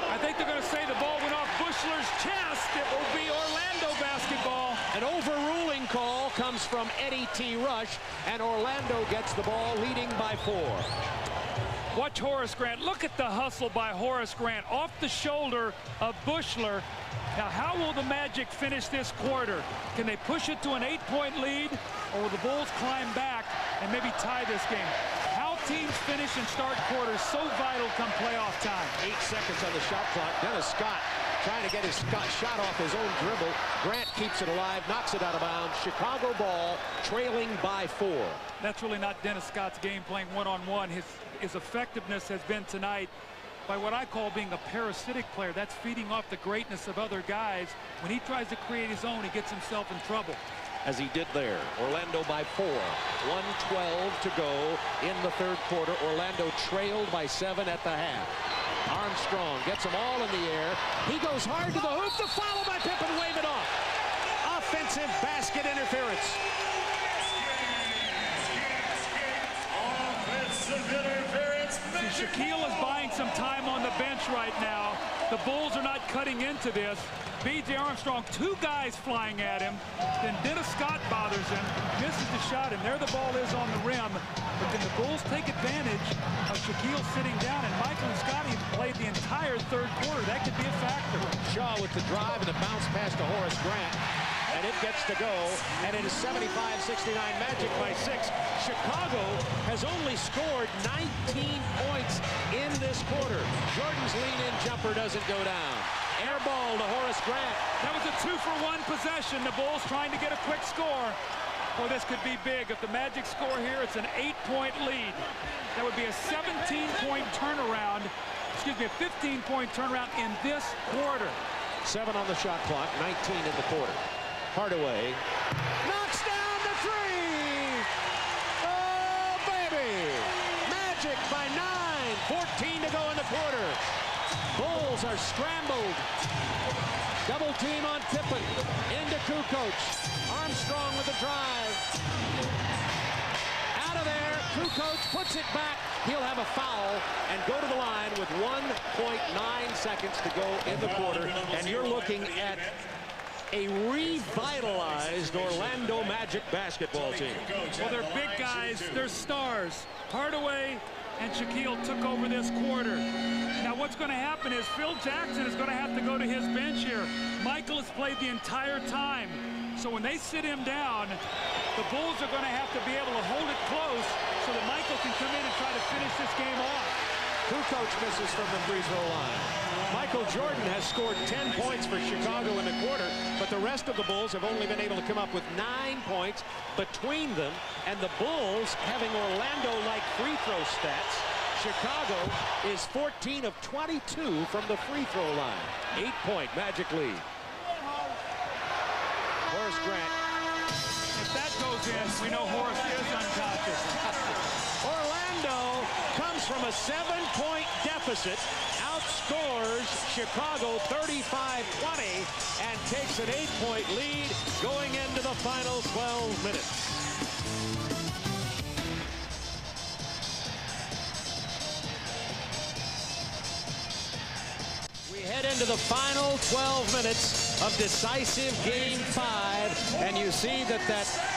I think they're going to say the ball went off Bushler's chest. It will be Orlando basketball. An overruling call comes from Eddie T. Rush, and Orlando gets the ball, leading by 4. Watch Horace Grant. Look at the hustle by Horace Grant off the shoulder of Bushler. Now, how will the Magic finish this quarter? Can they push it to an 8-point lead, or will the Bulls climb back and maybe tie this game? How teams finish and start quarters so vital come playoff time. 8 seconds on the shot clock. Dennis Scott trying to get his shot off his own dribble. Grant keeps it alive, knocks it out of bounds. Chicago ball, trailing by 4. That's really not Dennis Scott's game, playing one-on-one. His effectiveness has been tonight by what I call being a parasitic player. That's feeding off the greatness of other guys. When he tries to create his own, he gets himself in trouble. As he did there. Orlando by 4. 1:12 to go in the third quarter. Orlando trailed by 7 at the half. Armstrong gets them all in the air. He goes hard to the hoop. The follow by Pippen. Wave it off. Offensive basket interference. Offensive interference. Shaquille is buying some time on the bench right now. The Bulls are not cutting into this. B.J. Armstrong, 2 guys flying at him. Then Dennis Scott bothers him, misses the shot, and there the ball is on the rim. But can the Bulls take advantage of Shaquille sitting down? And Michael and Scotty played the entire third quarter. That could be a factor. Shaw with the drive and the bounce pass to Horace Grant. And it gets to go, and it is 75-69 Magic by 6. Chicago has only scored 19 points in this quarter. Jordan's lean-in jumper doesn't go down. Air ball to Horace Grant. That was a 2-for-1 possession. The Bulls trying to get a quick score. Boy, this could be big. If the Magic score here, it's an 8-point lead. That would be a 17-point turnaround. Excuse me, a 15-point turnaround in this quarter. 7 on the shot clock, 19 in the quarter. Hardaway knocks down the 3. Oh, baby. Magic by 9. 14 to go in the quarter. Bulls are scrambled. Double team on Pippen. Into Kukoc. Armstrong with the drive. Out of there. Kukoc puts it back. He'll have a foul and go to the line with 1.9 seconds to go in the quarter. And you're looking at a revitalized Orlando Magic basketball team. Well, they're big guys. They're stars. Hardaway and Shaquille took over this quarter. Now, what's going to happen is Phil Jackson is going to have to go to his bench here. Michael has played the entire time. So when they sit him down, the Bulls are going to have to be able to hold it close so that Michael can come in and try to finish this game off. Kukoc misses from the free throw line. Michael Jordan has scored 10 points for Chicago in the quarter, but the rest of the Bulls have only been able to come up with 9 points between them, and the Bulls having Orlando-like free throw stats. Chicago is 14 of 22 from the free throw line. 8-point Magic lead. Horace Grant If that goes in, we know Horace is unconscious. Orlando comes from a 7-point deficit, outscores Chicago 35-20, and takes an 8-point lead going into the final 12 minutes. We head into the final 12 minutes of decisive Game 5, and you see that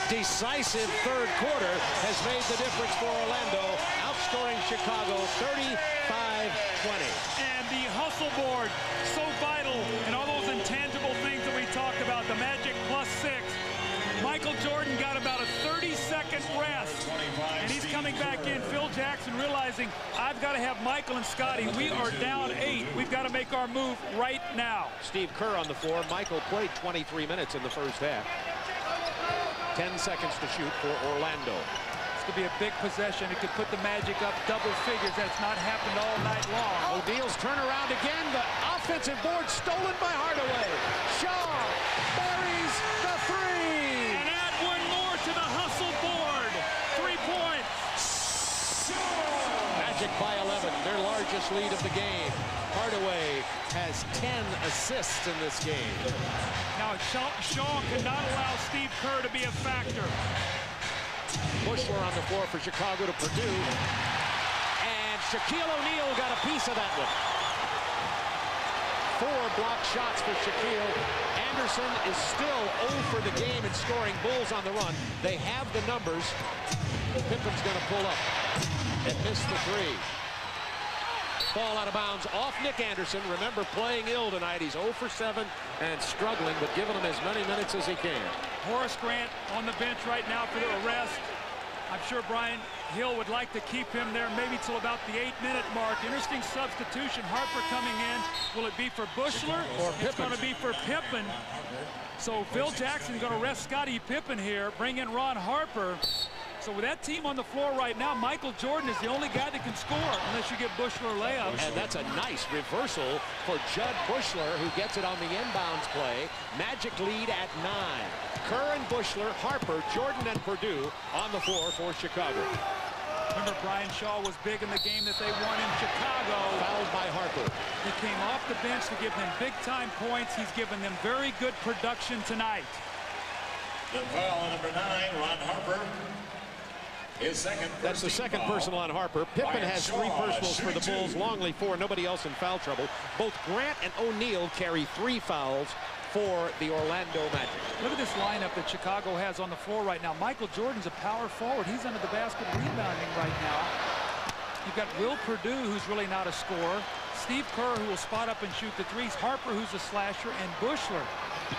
decisive third quarter has made the difference for Orlando, outscoring Chicago 35-20. And the hustle board, so vital, and all those intangible things that we talked about, the Magic +6. Michael Jordan got about a 30-second rest, and he's coming back in. Phil Jackson realizing, I've got to have Michael and Scotty. We are down 8. We've got to make our move right now. Steve Kerr on the floor. Michael played 23 minutes in the first half. 10 seconds to shoot for Orlando. This could be a big possession. It could put the Magic up double figures. That's not happened all night long. O'Neal's turnaround again. The offensive board stolen by Hardaway. Shaw buries the three. And add one more to the hustle board. 3 points. Magic by 11, their largest lead of the game. Hardaway has 10 assists in this game. Now, Shaw cannot allow Steve Kerr to be a factor. Bushler on the floor for Chicago to Purdue. And Shaquille O'Neal got a piece of that one. 4 blocked shots for Shaquille. Anderson is still 0 for the game in scoring. Bulls on the run. They have the numbers. Pippen's going to pull up and miss the 3. Ball out of bounds off Nick Anderson. Remember, playing ill tonight. He's 0 for 7 and struggling, but giving him as many minutes as he can. Horace Grant on the bench right now for the arrest. I'm sure Brian Hill would like to keep him there maybe till about the 8-minute mark. Interesting substitution. Harper coming in. Will it be for Bushler? Or it's going to be for Pippen. So Phil Jackson going to rest Scottie Pippen here. Bring in Ron Harper. So with that team on the floor right now, Michael Jordan is the only guy that can score unless you get Bushler layups. And that's a nice reversal for Judd Bushler, who gets it on the inbounds play. Magic lead at 9. Kerr and Bushler, Harper, Jordan, and Purdue on the floor for Chicago. Remember, Brian Shaw was big in the game that they won in Chicago. Fouled by Harper. He came off the bench to give them big-time points. He's given them very good production tonight. The foul on number 9, Ron Harper. That's the second personal on Harper. Pippen has 3 personals for the Bulls. Longley 4. Nobody else in foul trouble. Both Grant and O'Neal carry 3 fouls for the Orlando Magic. Look at this lineup that Chicago has on the floor right now. Michael Jordan's a power forward. He's under the basket rebounding right now. You've got Will Purdue, who's really not a scorer. Steve Kerr, who will spot up and shoot the threes. Harper, who's a slasher, and Bushler.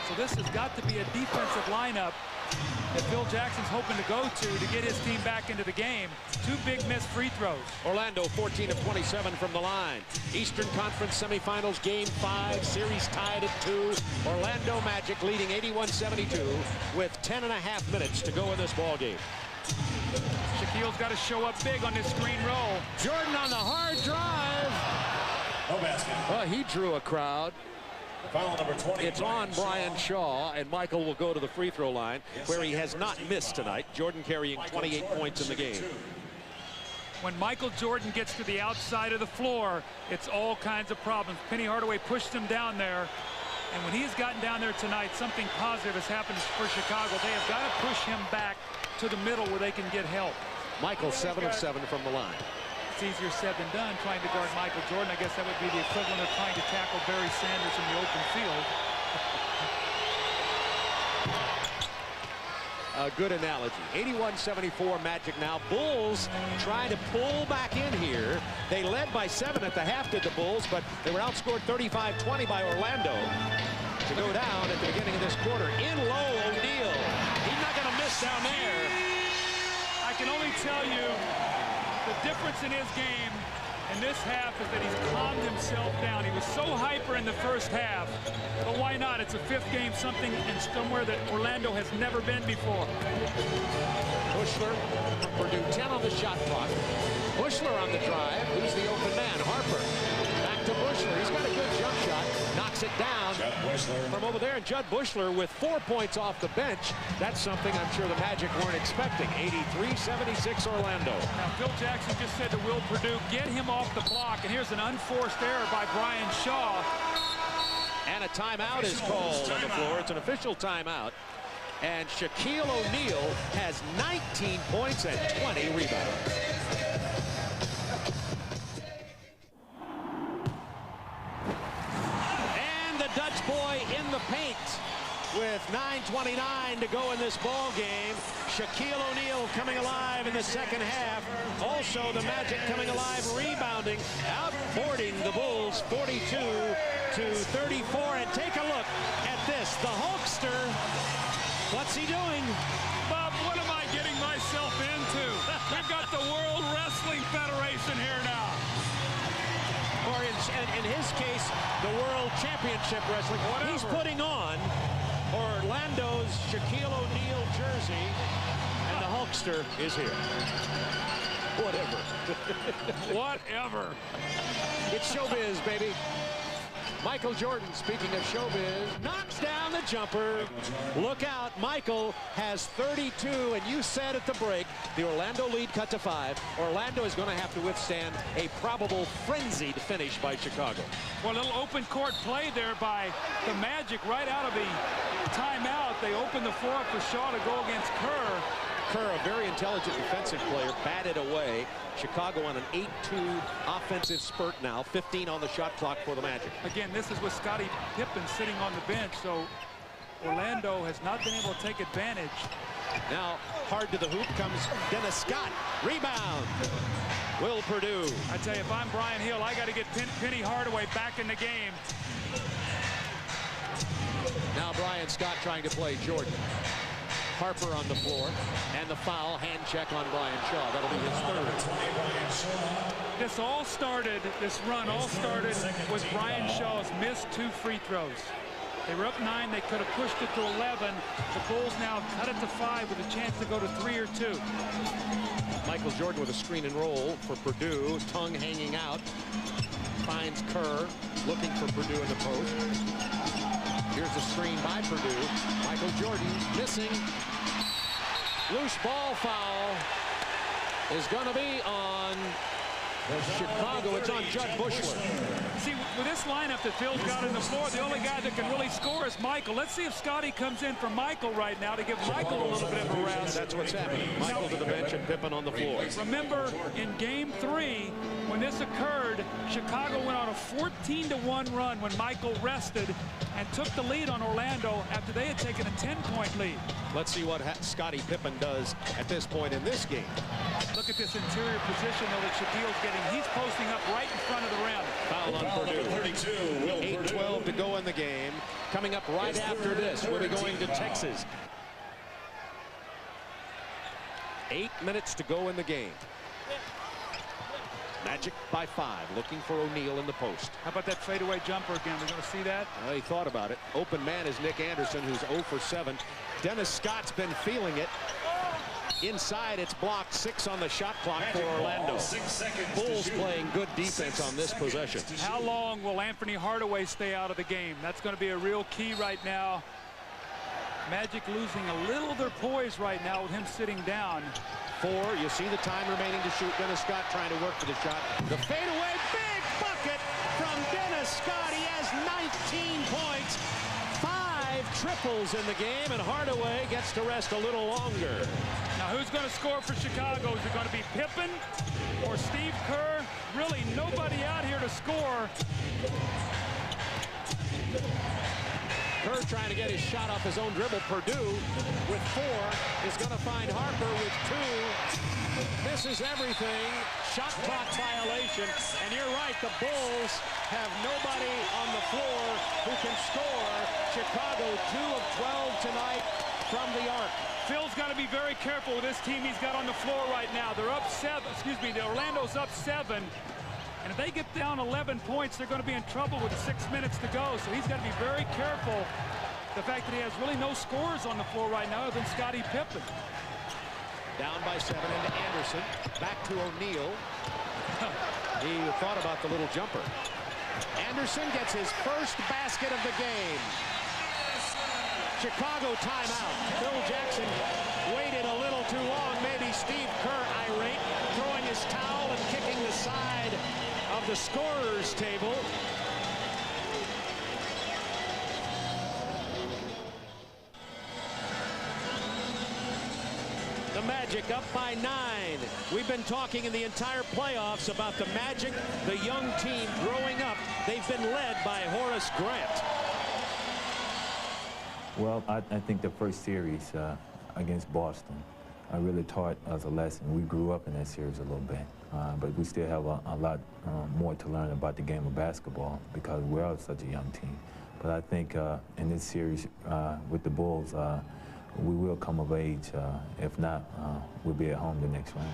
So this has got to be a defensive lineup that Phil Jackson's hoping to go to get his team back into the game. 2 big missed free throws. Orlando 14 of 27 from the line. Eastern Conference semifinals, Game 5, series tied at 2. Orlando Magic leading 81-72 with 10.5 minutes to go in this ball game. Shaquille's got to show up big on this screen roll. Jordan on the hard drive. No basket. Well, he drew a crowd. Foul number 20. It's on Brian Shaw, and Michael will go to the free throw line, where he has not missed tonight. Jordan carrying 28 points in the game. When Michael Jordan gets to the outside of the floor, it's all kinds of problems. Penny Hardaway pushed him down there, and when he has gotten down there tonight, something positive has happened for Chicago. They have got to push him back to the middle where they can get help. Michael 7 of 7 from the line. It's easier said than done trying to guard Michael Jordan. I guess that would be the equivalent of trying to tackle Barry Sanders in the open field. A good analogy. 81-74 Magic now. Bulls trying to pull back in here. They led by 7 at the half, did the Bulls, but they were outscored 35-20 by Orlando to go down at the beginning of this quarter. In low, O'Neal. He's not going to miss down there. I can only tell you the difference in his game in this half is that he's calmed himself down. He was so hyper in the first half, but why not? It's a 5th game, something and somewhere that Orlando has never been before. Bushler, Purdue 10 on the shot clock. Bushler on the drive. Who's the open man? Harper. Back to Bushler. He's got a good jump shot. Knocks it down. from over there. And Judd Bushler with 4 points off the bench. That's something I'm sure the Magic weren't expecting. 83-76 Orlando. Now, Phil Jackson just said to Will Perdue, get him off the block. And here's an unforced error by Brian Shaw. And a timeout is called on the floor. It's an official timeout. And Shaquille O'Neal has 19 points and 20 rebounds. And the Dutch boy in the paint with 9:29 to go in this ball game. Shaquille O'Neal coming alive in the second half. Also the Magic coming alive, rebounding, outboarding the Bulls 42-34. And take a look at this. The Hulkster. What's he doing? Bob, what am I getting myself into? We've got the World Wrestling Federation here now. Or in his case, the World Championship Wrestling. Whatever. He's putting on Orlando's Shaquille O'Neal jersey, and the Hulkster is here. Whatever. Whatever. It's showbiz, baby. Michael Jordan, speaking of showbiz, knocks down the jumper. Look out, Michael has 32, and you said at the break, the Orlando lead cut to 5. Orlando is going to have to withstand a probable frenzied finish by Chicago. Well, a little open court play there by the Magic right out of the timeout. They open the floor up for Shaw to go against Kerr. Kerr, a very intelligent defensive player, batted away. Chicago on an 8-2 offensive spurt now. 15 on the shot clock for the Magic. Again, this is with Scottie Pippen sitting on the bench, so Orlando has not been able to take advantage. Now, hard to the hoop comes Dennis Scott. Rebound. Will Perdue. I tell you, if I'm Brian Hill, I got to get Penny Hardaway back in the game. Now Brian Scott trying to play Jordan. Harper on the floor, and the foul, hand check on Brian Shaw. That'll be his third. This run all started with Brian Shaw's missed 2 free throws. They were up 9, they could have pushed it to 11. The Bulls now cut it to 5 with a chance to go to 3 or 2. Michael Jordan with a screen and roll for Perdue, tongue hanging out. Finds Kerr, looking for Perdue in the post. Here's the screen by Perdue. Michael Jordan missing. Loose ball foul is going to be on Chicago. It's on Judd Bushler. See, with this lineup that Phil's got on the floor, the only guy that can really score is Michael. Let's see if Scottie comes in for Michael right now to give Michael a little bit of a rest. That's what's happening. Michael to the bench and Pippen on the floor. Remember, in Game 3, when this occurred, Chicago went on a 14-1 run when Michael rested and took the lead on Orlando after they had taken a 10-point lead. Let's see what Scottie Pippen does at this point in this game. Look at this interior position, though, that Shaquille's getting. He's posting up right in front of the rim. Foul on Perdue. 8:12 to go in the game. Coming up right after this, we'll be going to Texas. 8 minutes to go in the game. Magic by 5, looking for O'Neal in the post. How about that fadeaway jumper again? We're going to see that? Well, he thought about it. Open man is Nick Anderson, who's 0 for 7. Dennis Scott's been feeling it. Inside, it's blocked. 6 on the shot clock for Orlando. Bulls playing good defense on this possession. How long will Anthony Hardaway stay out of the game? That's going to be a real key right now. Magic losing a little of their poise right now with him sitting down. 4, you see the time remaining to shoot. Dennis Scott trying to work for the shot. The fadeaway, big bucket from Dennis Scott. He has 19 points, 5 triples in the game, and Hardaway gets to rest a little longer. Now, who's going to score for Chicago? Is it going to be Pippen or Steve Kerr? Really, nobody out here to score. Kerr trying to get his shot off his own dribble. Perdue with 4 is going to find Harper with 2. Misses everything. Shot clock violation. And you're right, the Bulls have nobody on the floor who can score. Chicago 2 of 12 tonight from the arc. Phil's got to be very careful with this team he's got on the floor right now. They're up 7. Excuse me, the Orlando's up 7. And if they get down 11 points, they're going to be in trouble with 6 minutes to go. So he's got to be very careful. The fact that he has really no scorers on the floor right now other than Scottie Pippen. Down by 7 into Anderson. Back to O'Neal. He thought about the little jumper. Anderson gets his first basket of the game. Chicago timeout. Phil Jackson waited a little too long. Maybe Steve Kerr irate, throwing his towel and kicking the side of the scorer's table. The Magic up by 9. We've been talking in the entire playoffs about the Magic, the young team growing up. They've been led by Horace Grant. Well, I think the first series against Boston really taught us a lesson. We grew up in that series a little bit, but we still have a lot more to learn about the game of basketball because we are such a young team. But I think in this series with the Bulls, we will come of age. If not, we'll be at home the next round.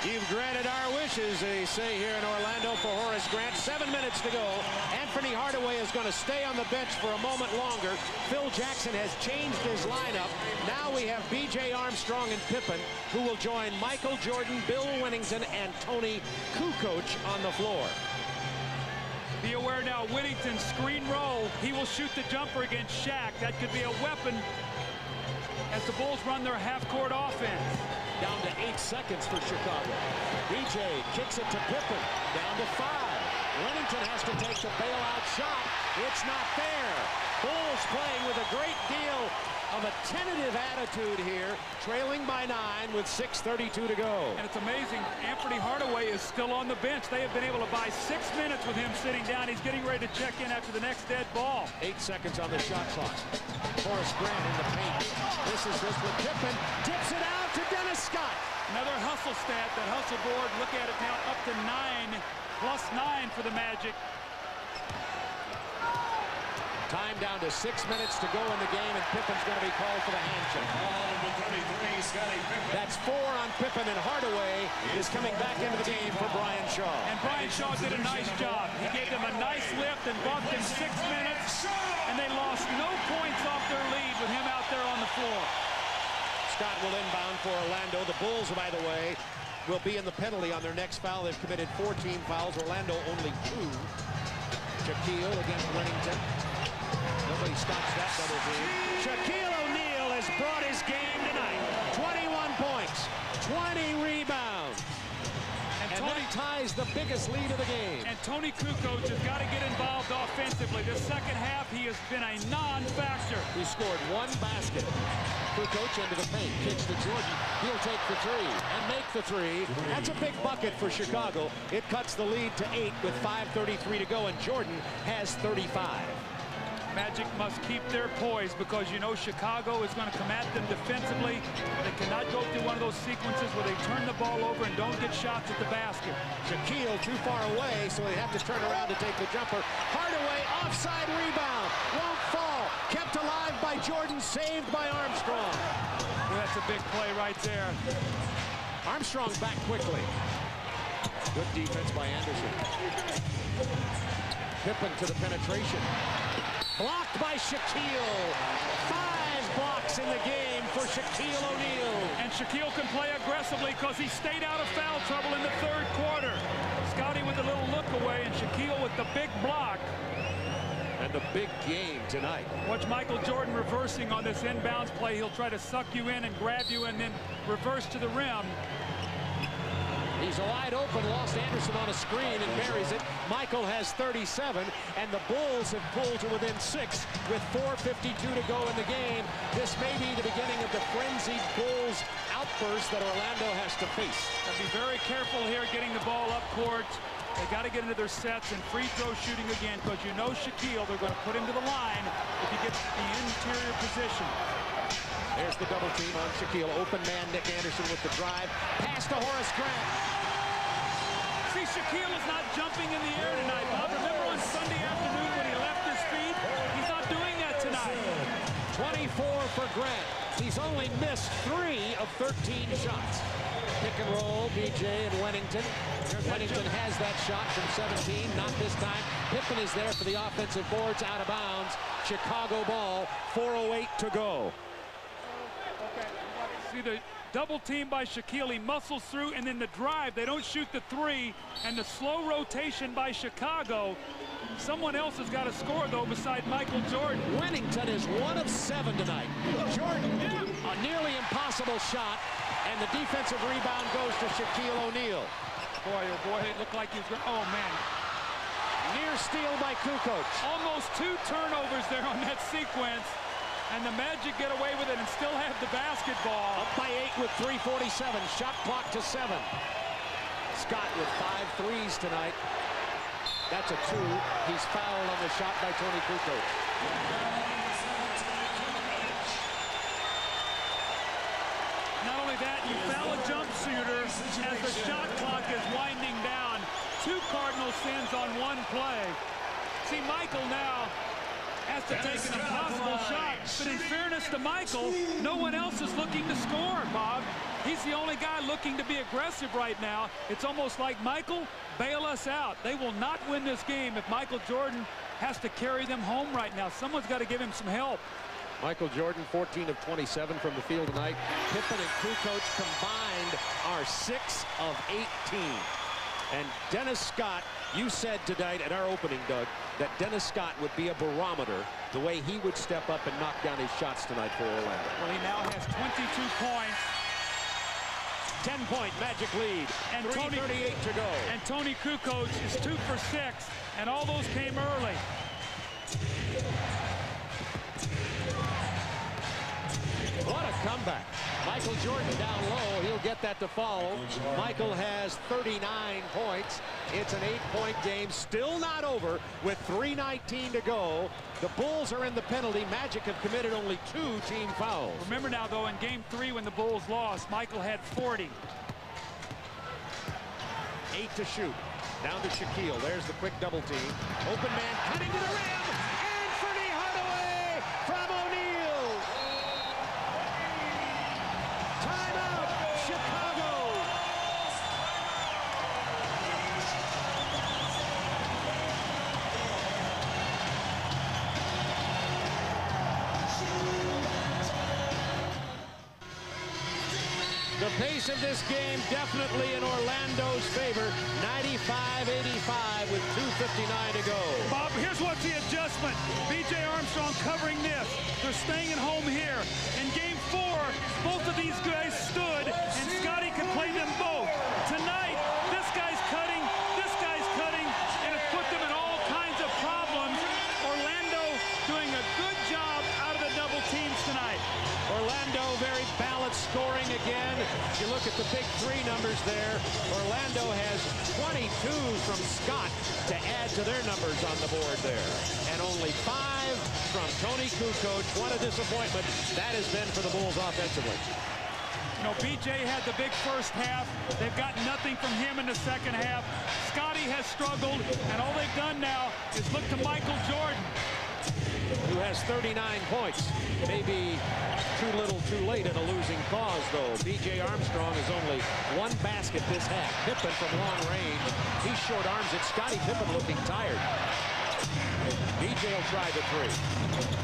You've granted our wishes, they say here in Orlando for Horace Grant. 7 minutes to go. Anthony Hardaway is going to stay on the bench for a moment longer. Phil Jackson has changed his lineup. Now we have B.J. Armstrong and Pippen, who will join Michael Jordan, Bill Winnington, and Tony Kukoc on the floor. Be aware now, Winnington screen roll. He will shoot the jumper against Shaq. That could be a weapon as the Bulls run their half-court offense. Down to 8 seconds for Chicago. BJ kicks it to Pippen. Down to 5. Winnington has to take the bailout shot. It's not there. Bulls playing with a great deal of a tentative attitude here, trailing by 9 with 6:32 to go. And it's amazing, Anthony Hardaway is still on the bench. They have been able to buy 6 minutes with him sitting down. He's getting ready to check in after the next dead ball. 8 seconds on the shot clock. Horace Grant in the paint. This is this with Pippen. Tips it out to Dennis Scott. Another hustle stat, that hustle board. Look at it now, up to 9, plus 9 for the Magic. Time down to 6 minutes to go in the game, and Pippen's going to be called for the handshake. That's 4 on Pippen, and Hardaway is coming back into the game for Brian Shaw. And Brian Shaw did a nice job. He gave them a nice lift and bumped in 6 minutes, and they lost no points off their lead with him out there on the floor. Scott will inbound for Orlando. The Bulls, by the way, will be in the penalty on their next foul. They've committed 4 team fouls. Orlando only 2. Shaquille against Winnington. Nobody stops that double team. Shaquille O'Neal has brought his game tonight. 21 points, 20 rebounds. And that ties the biggest lead of the game. And Tony Kukoc has got to get involved offensively. This second half, he has been a non-factor. He scored 1 basket. Kukoc into the paint, kicks to Jordan. He'll take the 3 and make the 3. That's a big bucket for Chicago. It cuts the lead to 8 with 5:33 to go, and Jordan has 35. Magic must keep their poise because you know Chicago is going to come at them defensively. They cannot go through one of those sequences where they turn the ball over and don't get shots at the basket. Shaquille too far away, so they have to turn around to take the jumper. Hardaway, offside rebound, won't fall. Kept alive by Jordan, saved by Armstrong. Well, that's a big play right there. Armstrong back quickly. Good defense by Anderson. Pippen to the penetration. Blocked by Shaquille. 5 blocks in the game for Shaquille O'Neal. And Shaquille can play aggressively because he stayed out of foul trouble in the 3rd quarter. Scotty with a little look away and Shaquille with the big block. And the big game tonight. Watch Michael Jordan reversing on this inbounds play. He'll try to suck you in and grab you and then reverse to the rim. He's wide open, lost Anderson on a screen and buries it. Michael has 37, and the Bulls have pulled to within 6 with 4:52 to go in the game. This may be the beginning of the frenzied Bulls outburst that Orlando has to face. Gotta be very careful here getting the ball up court. They got to get into their sets and free throw shooting again because you know Shaquille, they're going to put him to the line if he gets the interior position. There's the double team on Shaquille. Open man Nick Anderson with the drive. Pass to Horace Grant. See, Shaquille is not jumping in the air tonight, Bob. Remember on Sunday afternoon when he left his feet? He's not doing that tonight. 24 for Grant. He's only missed 3 of 13 shots. Pick and roll, BJ and Winnington. Winnington has that shot from 17, not this time. Pippen is there for the offensive boards, out of bounds. Chicago ball, 4:08 to go. See, the Double team by Shaquille. He muscles through, and then the drive. They don't shoot the three, and the slow rotation by Chicago. Someone else has got to score, though, beside Michael Jordan. Wennington is 1 of 7 tonight. Jordan, a nearly impossible shot, and the defensive rebound goes to Shaquille O'Neal. Boy, oh boy, it looked like he was going, oh man. Near steal by Kukoc. Almost 2 turnovers there on that sequence. And the Magic get away with it and still have the basketball. Up by 8 with 3:47. Shot clock to 7. Scott with 5 threes tonight. That's a 2. He's fouled on the shot by Tony Kukoc. Not only that, you foul a jump shooter as the shot clock is winding down. 2 cardinal sins on 1 play. See, Michael now has to take an impossible shot. But in fairness to Michael, no one else is looking to score, Bob. He's the only guy looking to be aggressive right now. It's almost like, Michael, bail us out. They will not win this game if Michael Jordan has to carry them home right now. Someone's got to give him some help. Michael Jordan, 14 of 27 from the field tonight. Pippen and Kukoc combined are 6 of 18. And Dennis Scott, you said tonight at our opening, Doug, that Dennis Scott would be a barometer the way he would step up and knock down his shots tonight for Orlando. Well, he now has 22 points. 10-point Magic lead, and 3:38 to go. And Tony Kukoc is 2 for 6, and all those came early. What a comeback. Michael Jordan down low. He'll get that to follow. Michael has 39 points. It's an 8-point game. Still not over with 3:19 to go. The Bulls are in the penalty. Magic have committed only 2 team fouls. Remember now, though, in Game 3 when the Bulls lost, Michael had 40. 8 to shoot. Down to Shaquille. There's the quick double team. Open man cutting to the rim. Anthony Hardaway from O'Neal. Timeout, Chicago. The pace of this game definitely in Orlando's favor. 95-85 with 2:59 to go. Bob, here's what's the adjustment. B.J. Armstrong covering this. They're staying at home here. In Game 4, both of these guys stood, and Scotty could play them both. Tonight, this guy's cutting, and it put them in all kinds of problems. Orlando doing a good job out of the double teams tonight. Orlando very balanced scoring again. If you look at the big 3 numbers there, Orlando has 22 from Scott to add to their numbers on the board there. And only 5 from Tony Kukoc. What a disappointment that has been for the Bulls offensively. You know, B.J. had the big first half. They've got nothing from him in the second half. Scotty has struggled, and all they've done now is look to Michael Jordan, who has 39 points. Maybe too little too late in a losing cause, though. B.J. Armstrong is only 1 basket this half. Pippen from long range. He short arms it. Scottie Pippen looking tired. B.J. will try the 3.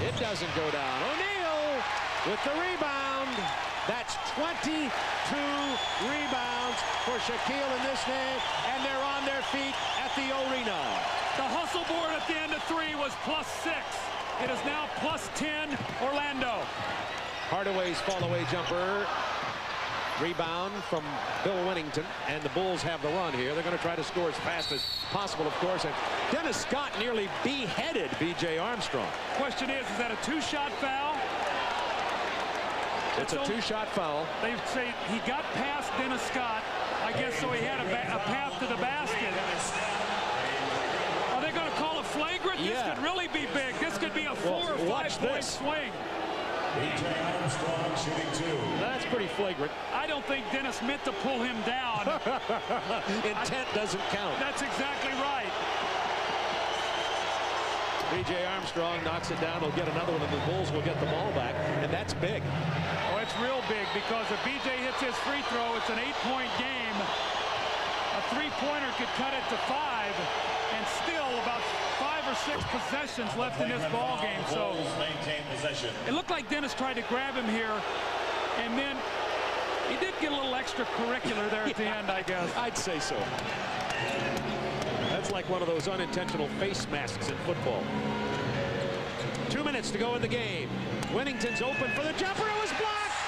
It doesn't go down. O'Neal with the rebound. That's 22 rebounds for Shaquille in this game, and they're on their feet at the arena. The hustle board at the end of 3 was +6. It is now +10 Orlando. Hardaway's fall-away jumper. Rebound from Bill Wennington, and the Bulls have the run here. They're going to try to score as fast as possible, of course. And Dennis Scott nearly beheaded B.J. Armstrong. Question is that a 2-shot foul? It's a 2-shot foul. They say he got past Dennis Scott, I guess, so he had a path to the basket. Are they going to call a flagrant? Yeah. This could really be big. This could be a 4 or 5 point swing. B.J. Armstrong shooting 2. That's pretty flagrant. I don't think Dennis meant to pull him down. Intent doesn't count. That's exactly right. B.J. Armstrong knocks it down. He'll get another one, and the Bulls will get the ball back, and that's big. Oh, it's real big, because if B.J. hits his free throw, it's an 8-point game. A 3-pointer could cut it to 5, and still about 5 or 6 possessions left in this ball game. So maintain possession. it looked like Dennis tried to grab him here, and then He did get a little extracurricular there at the end, I guess. I'd say so. That's like one of those unintentional face masks in football. 2 minutes to go in the game. Winnington's open for the jumper. It was blocked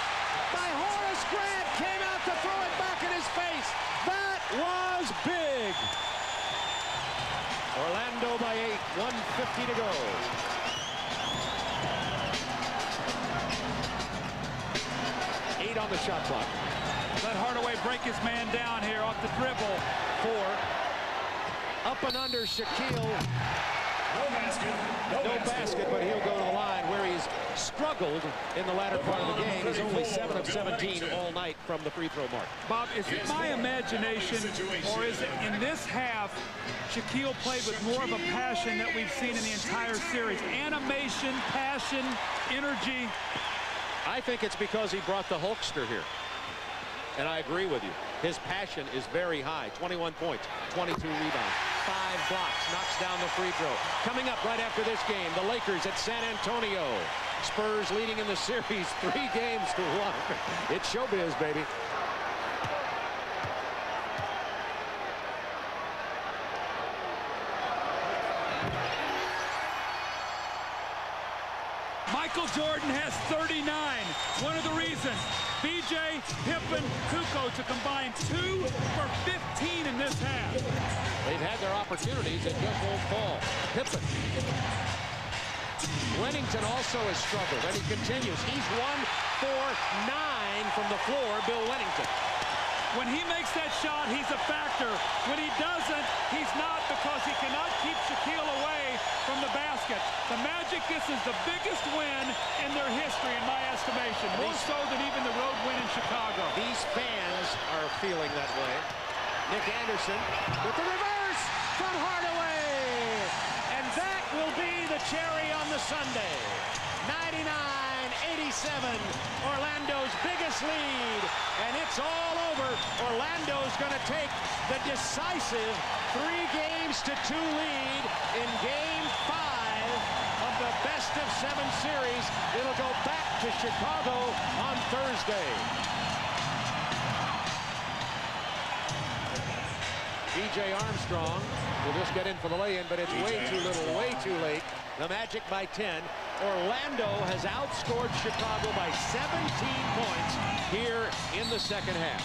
by Horace Grant. Came out to throw it back in his face. That was big. Orlando by 8, 1:50 to go. On the shot clock. Let Hardaway break his man down here off the dribble. 4. Up and under Shaquille. No basket, but he'll go to the line where he's struggled in the latter part of the game. He's only 7 of 17 all night from the free throw mark. Bob, is it my imagination, or is it in this half, Shaquille played with more of a passion that we've seen in the entire series? Animation, passion, energy. I think it's because he brought the Hulkster here. And I agree with you. His passion is very high. 21 points, 22 rebounds, 5 blocks, knocks down the free throw. Coming up right after this game, the Lakers at San Antonio. Spurs leading in the series 3 games to 1. It's showbiz, baby. Michael Jordan has 39. One of the reasons. BJ, Pippen, Kukoc to combine 2 for 15 in this half. They've had their opportunities and just won't fall. Pippen. Winnington also has struggled, and he continues. He's 1 for 9 from the floor, Bill Winnington. When he makes that shot, he's a factor. When he doesn't, he's not, because he cannot keep Shaquille away from the basket. The Magic, this is the biggest win in their history, in my estimation. More so than even the road win in Chicago. These fans are feeling that way. Nick Anderson with the reverse from Hardaway. And that will be the cherry on the sundae. 99-87, Orlando's biggest lead, and it's all over. Orlando's going to take the decisive 3-2 lead in Game 5 of the best-of-7 series. It'll go back to Chicago on Thursday. B.J. Armstrong will just get in for the lay-in, but it's way too little, way too late. The Magic by 10. Orlando has outscored Chicago by 17 points here in the second half.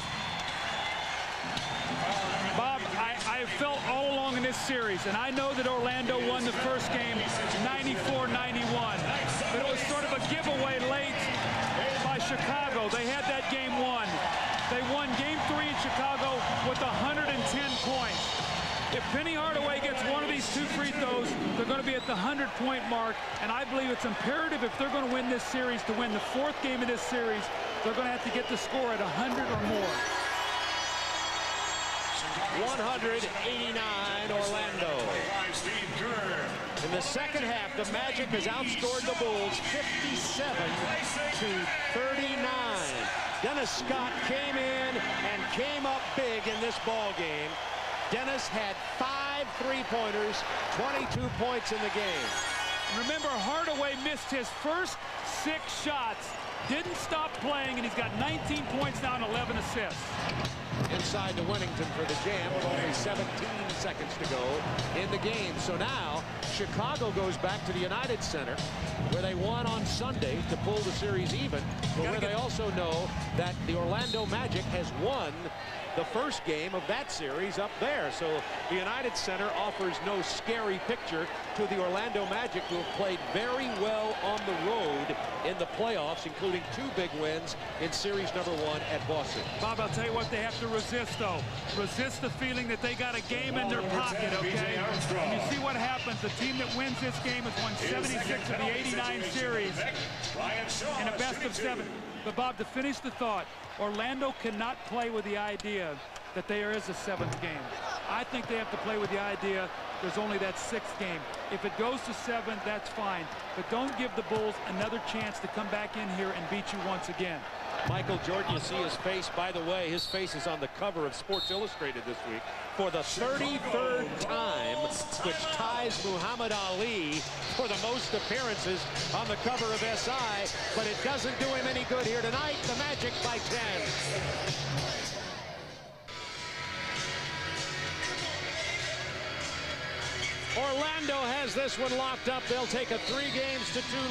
Bob, I felt all along in this series, and I know that Orlando won the first game 94-91, but it was sort of a giveaway late by Chicago. They had that game won. They won Game 3 in Chicago with 110 points. If Penny Hardaway gets one of these 2 free throws, they're going to be at the 100-point mark, and I believe it's imperative if they're going to win this series, to win the 4th game of this series, they're going to have to get the score at 100 or more. 189 Orlando. In the second half, the Magic has outscored the Bulls 57-39. Dennis Scott came in and came up big in this ball game. Dennis had 5 3-pointers, 22 points in the game. Remember, Hardaway missed his first 6 shots, didn't stop playing, and he's got 19 points now and 11 assists. Inside to Winnington for the jam with only 17 seconds to go in the game. So now Chicago goes back to the United Center, where they won on Sunday to pull the series even, but where they also know that the Orlando Magic has won the first game of that series up there. So the United Center offers no scary picture to the Orlando Magic, who have played very well on the road in the playoffs, including 2 big wins in series number 1 at Boston. Bob, I'll tell you what they have to resist, though. Resist the feeling that they got a game in their pocket, okay? And you see what happens. The team that wins this game has won 76 of the 89 series in a best-of-7. But, Bob, to finish the thought, Orlando cannot play with the idea that there is a 7th game. I think they have to play with the idea there's only that 6th game. If it goes to 7, that's fine. But don't give the Bulls another chance to come back in here and beat you once again. Michael Jordan, you see his face. By the way, his face is on the cover of Sports Illustrated this week for the 33rd time, which ties Muhammad Ali for the most appearances on the cover of SI, but it doesn't do him any good here tonight. The Magic by 10. Orlando has this one locked up. They'll take a 3-2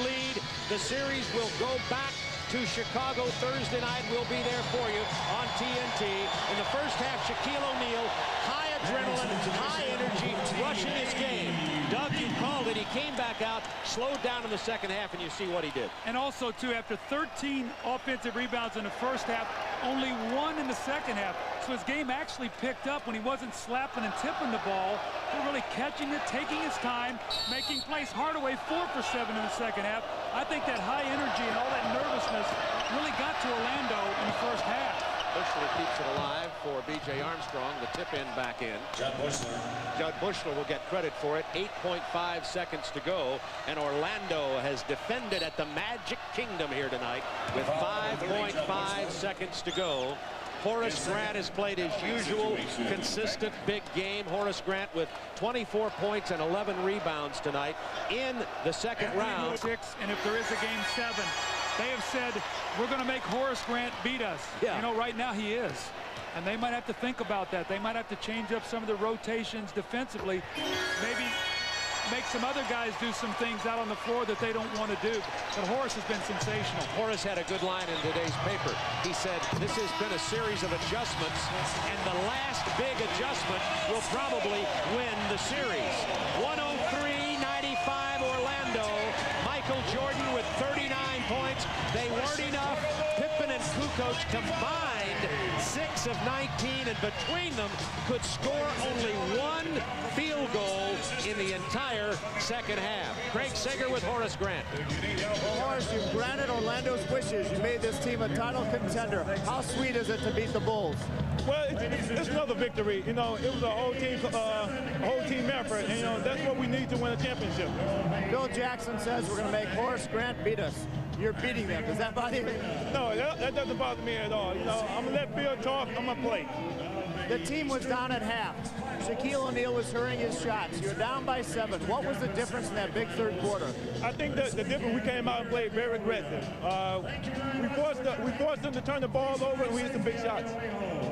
lead. The series will go back to Chicago Thursday night. We'll be there for you on TNT. In the first half, Shaquille O'Neal, high adrenaline, high energy, rushing his game. Doug, you called it. He came back out, slowed down in the second half, and you see what he did. And also, too, after 13 offensive rebounds in the first half, only 1 in the second half. So his game actually picked up when he wasn't slapping and tipping the ball, but really catching it, taking his time, making plays. Hardaway 4 for 7 in the second half. I think that high energy and all that nervousness really got to Orlando in the first half. Bushler keeps it alive for B.J. Armstrong. The tip in back in. Judd Bushler will get credit for it. 8.5 seconds to go, and Orlando has defended at the Magic Kingdom here tonight with 5.5 seconds to go. Horace Grant has played his usual consistent big game. Horace Grant with 24 points and 11 rebounds tonight in the second round. 6, and if there is a game 7, they have said, we're going to make Horace Grant beat us. Yeah. You know, right now he is. And they might have to think about that. They might have to change up some of the rotations defensively. Maybe make some other guys do some things out on the floor that they don't want to do. But Horace has been sensational. Horace had a good line in today's paper. He said, this has been a series of adjustments, and the last big adjustment will probably win the series. 103-95 Orlando. Michael Jordan with 39 points. They weren't enough. Pippen and Kukoc combined 6 of 19, and between them could score only 1 field goal in the entire second half. Craig Sager with Horace Grant. Well, Horace, you've granted Orlando's wishes. You made this team a title contender. How sweet is it to beat the Bulls? Well, it's another victory. You know, it was a whole team effort, and you know that's what we need to win a championship. Bill Jackson says we're going to make Horace Grant beat us. You're beating them. Does that bother you? No, that doesn't bother me at all. You know, I'm gonna let Bill talk. I'm gonna play. The team was down at half. Shaquille O'Neal was hurrying his shots. You're down by 7. What was the difference in that big third quarter? I think that the difference, we came out and played very aggressive. We forced them to turn the ball over, and we hit some big shots.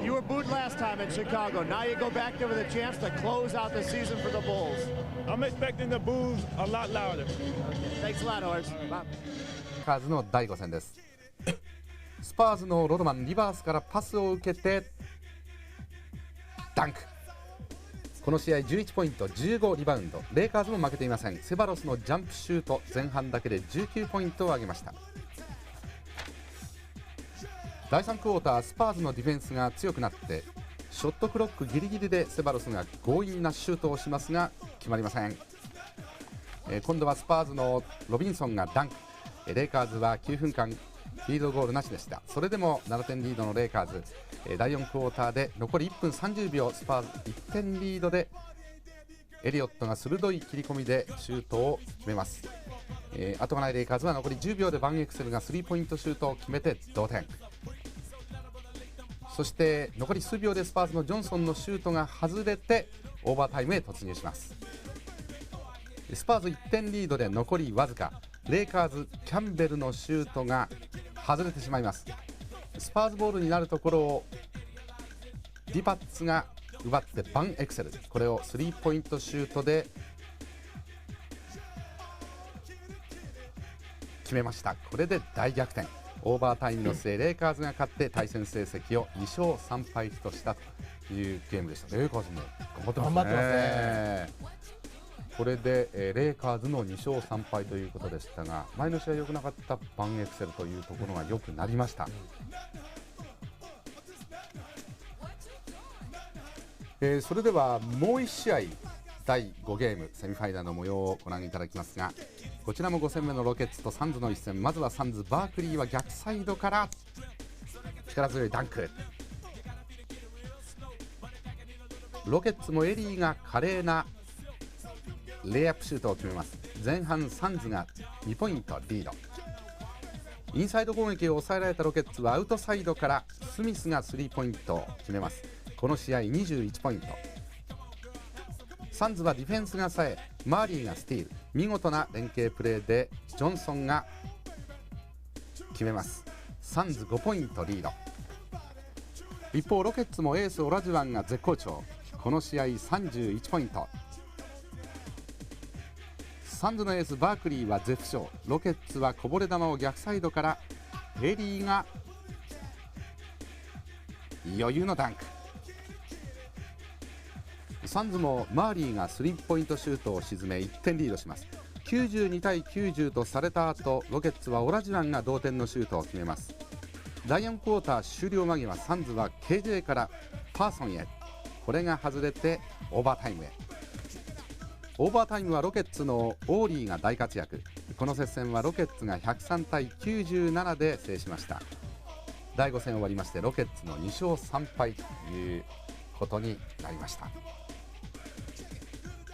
You were booed last time in Chicago. Now you go back there with a chance to close out the season for the Bulls. I'm expecting the boos a lot louder. Thanks a lot, Horace. Bye. カーズの第5戦です。スパーズのロドマン、リバースからパスを受けてダンク。この試合11ポイント、15リバウンド。レイカーズも負けていません。セバロスのジャンプシュート、前半だけで19ポイントを挙げました。第3クォーター、スパーズのディフェンスが強くなってショットクロックギリギリでセバロスが強引なシュートをしますが決まりません。今度はスパーズのロビンソンがダンク。レイカーズは9分間フィールドゴールなしでした。それでも7点リードのレイカーズ、第4クォーターで残り1分30秒、スパーズ1点リードでエリオットが鋭い切り込みでシュートを決めます。後がないレイカーズは残り10秒でバンエクセルがスリーポイントシュートを決めて同点。そして残り数秒でスパーズのジョンソンのシュートが外れてオーバータイムへ突入します。スパーズ1点リードで残りわずか。レイカーズ、キャンベルのシュートが外れてしまいます。スパーズボールになるところをディパッツが奪ってバンエクセル、これをスリーポイントシュートで決めました。これで大逆転。オーバータイムの末、レイカーズが勝って対戦成績を2勝3敗としたというゲームでした。レイカーズも頑張ってますね。これで、レイカーズの2勝3敗ということでしたが、前の試合良くなかったバンエクセルというところが良くなりました。それではもう1試合第5ゲームセミファイナルの模様をご覧いただきますが、こちらも5戦目のロケッツとサンズの一戦。まずはサンズ、バークリーは逆サイドから力強いダンク。ロケッツもエリーが華麗なレイアップシュートを決めます。前半サンズが2ポイントリード。インサイド攻撃を抑えられたロケッツはアウトサイドからスミスがスリーポイントを決めます。この試合21ポイント。サンズはディフェンスが冴え、マーリーがスティール、見事な連携プレーでジョンソンが決めます。サンズ5ポイントリード。一方ロケッツもエースオラジュワンが絶好調。この試合31ポイント。サンズのエースバークリーは絶不調。ロケッツはこぼれ球を逆サイドからエリーが余裕のダンク。サンズもマーリーがスリーポイントシュートを沈め1点リードします。92対90とされた後、ロケッツはオラジュワンが同点のシュートを決めます。第4クォーター終了間際、サンズは KJ からパーソンへ、これが外れてオーバータイムへ。オーバータイムはロケッツのオーリーが大活躍。この接戦はロケッツが103対97で制しました。第5戦終わりまして、ロケッツの2勝3敗ということになりました。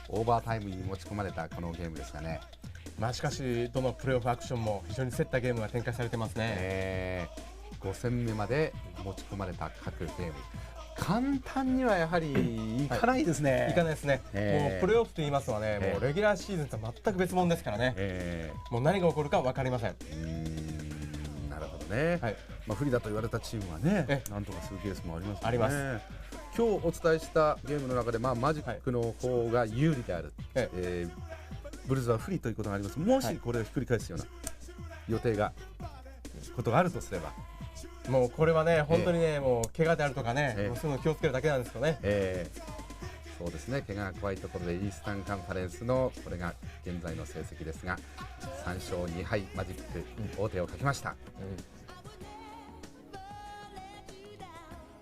オーバータイムに持ち込まれたこのゲームですがね、しかしどのプレーオフアクションも非常に競ったゲームが展開されてますね。5戦目まで持ち込まれた各ゲーム、簡単にはやはりいかないですね。いかないですね。もうプレーオフと言いますのはね、もうレギュラーシーズンとは全く別物ですからね。もう何が起こるか分かりません。なるほどね。不利だと言われたチームはね、なんとかするケースもありますね。あります。今日お伝えしたゲームの中で、マジックの方が有利である、ブルーズは不利ということがあります。もしこれをひっくり返すような予定がことがあるとすれば、もうこれはね、本当にね、もう怪我であるとかね、そういうの気をつけるだけなんですよね。そうですね、怪我が怖いところでイースタンカンファレンスのこれが現在の成績ですが、3勝2敗マジック王手をかけました。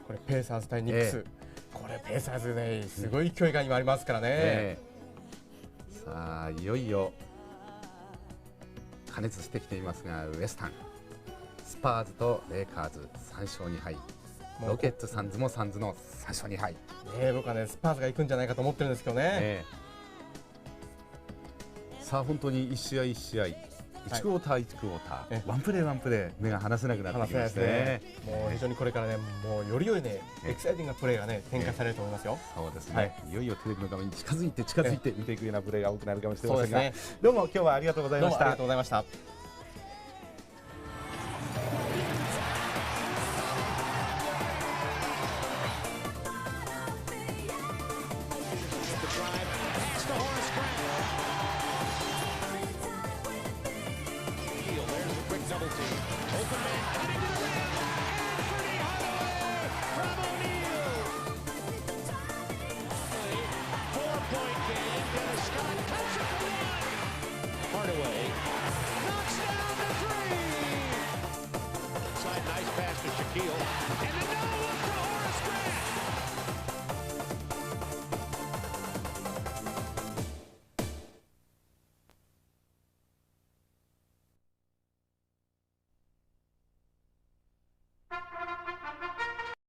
これペーサーズ対ニックス、これペーサーズね、すごい勢いが今ありますからね。さあいよいよ加熱してきていますが、ウエスタン、スパーズとレイカーズ3勝2敗、ロケッツ、サンズもサンズの3勝2敗。僕はね、スパーズが行くんじゃないかと思ってるんですけどね。さあ本当に1試合1試合、1クォーター1クォーター、ワンプレーワンプレー、目が離せなくなってきましたね。もう非常にこれからね、もうより良いね、エキサイティングなプレーがね、展開されると思いますよ。そうですね。いよいよテレビの画面に近づいて見ていくようなプレーが多くなるかもしれませんが、どうも今日はありがとうございました。どうもありがとうございました。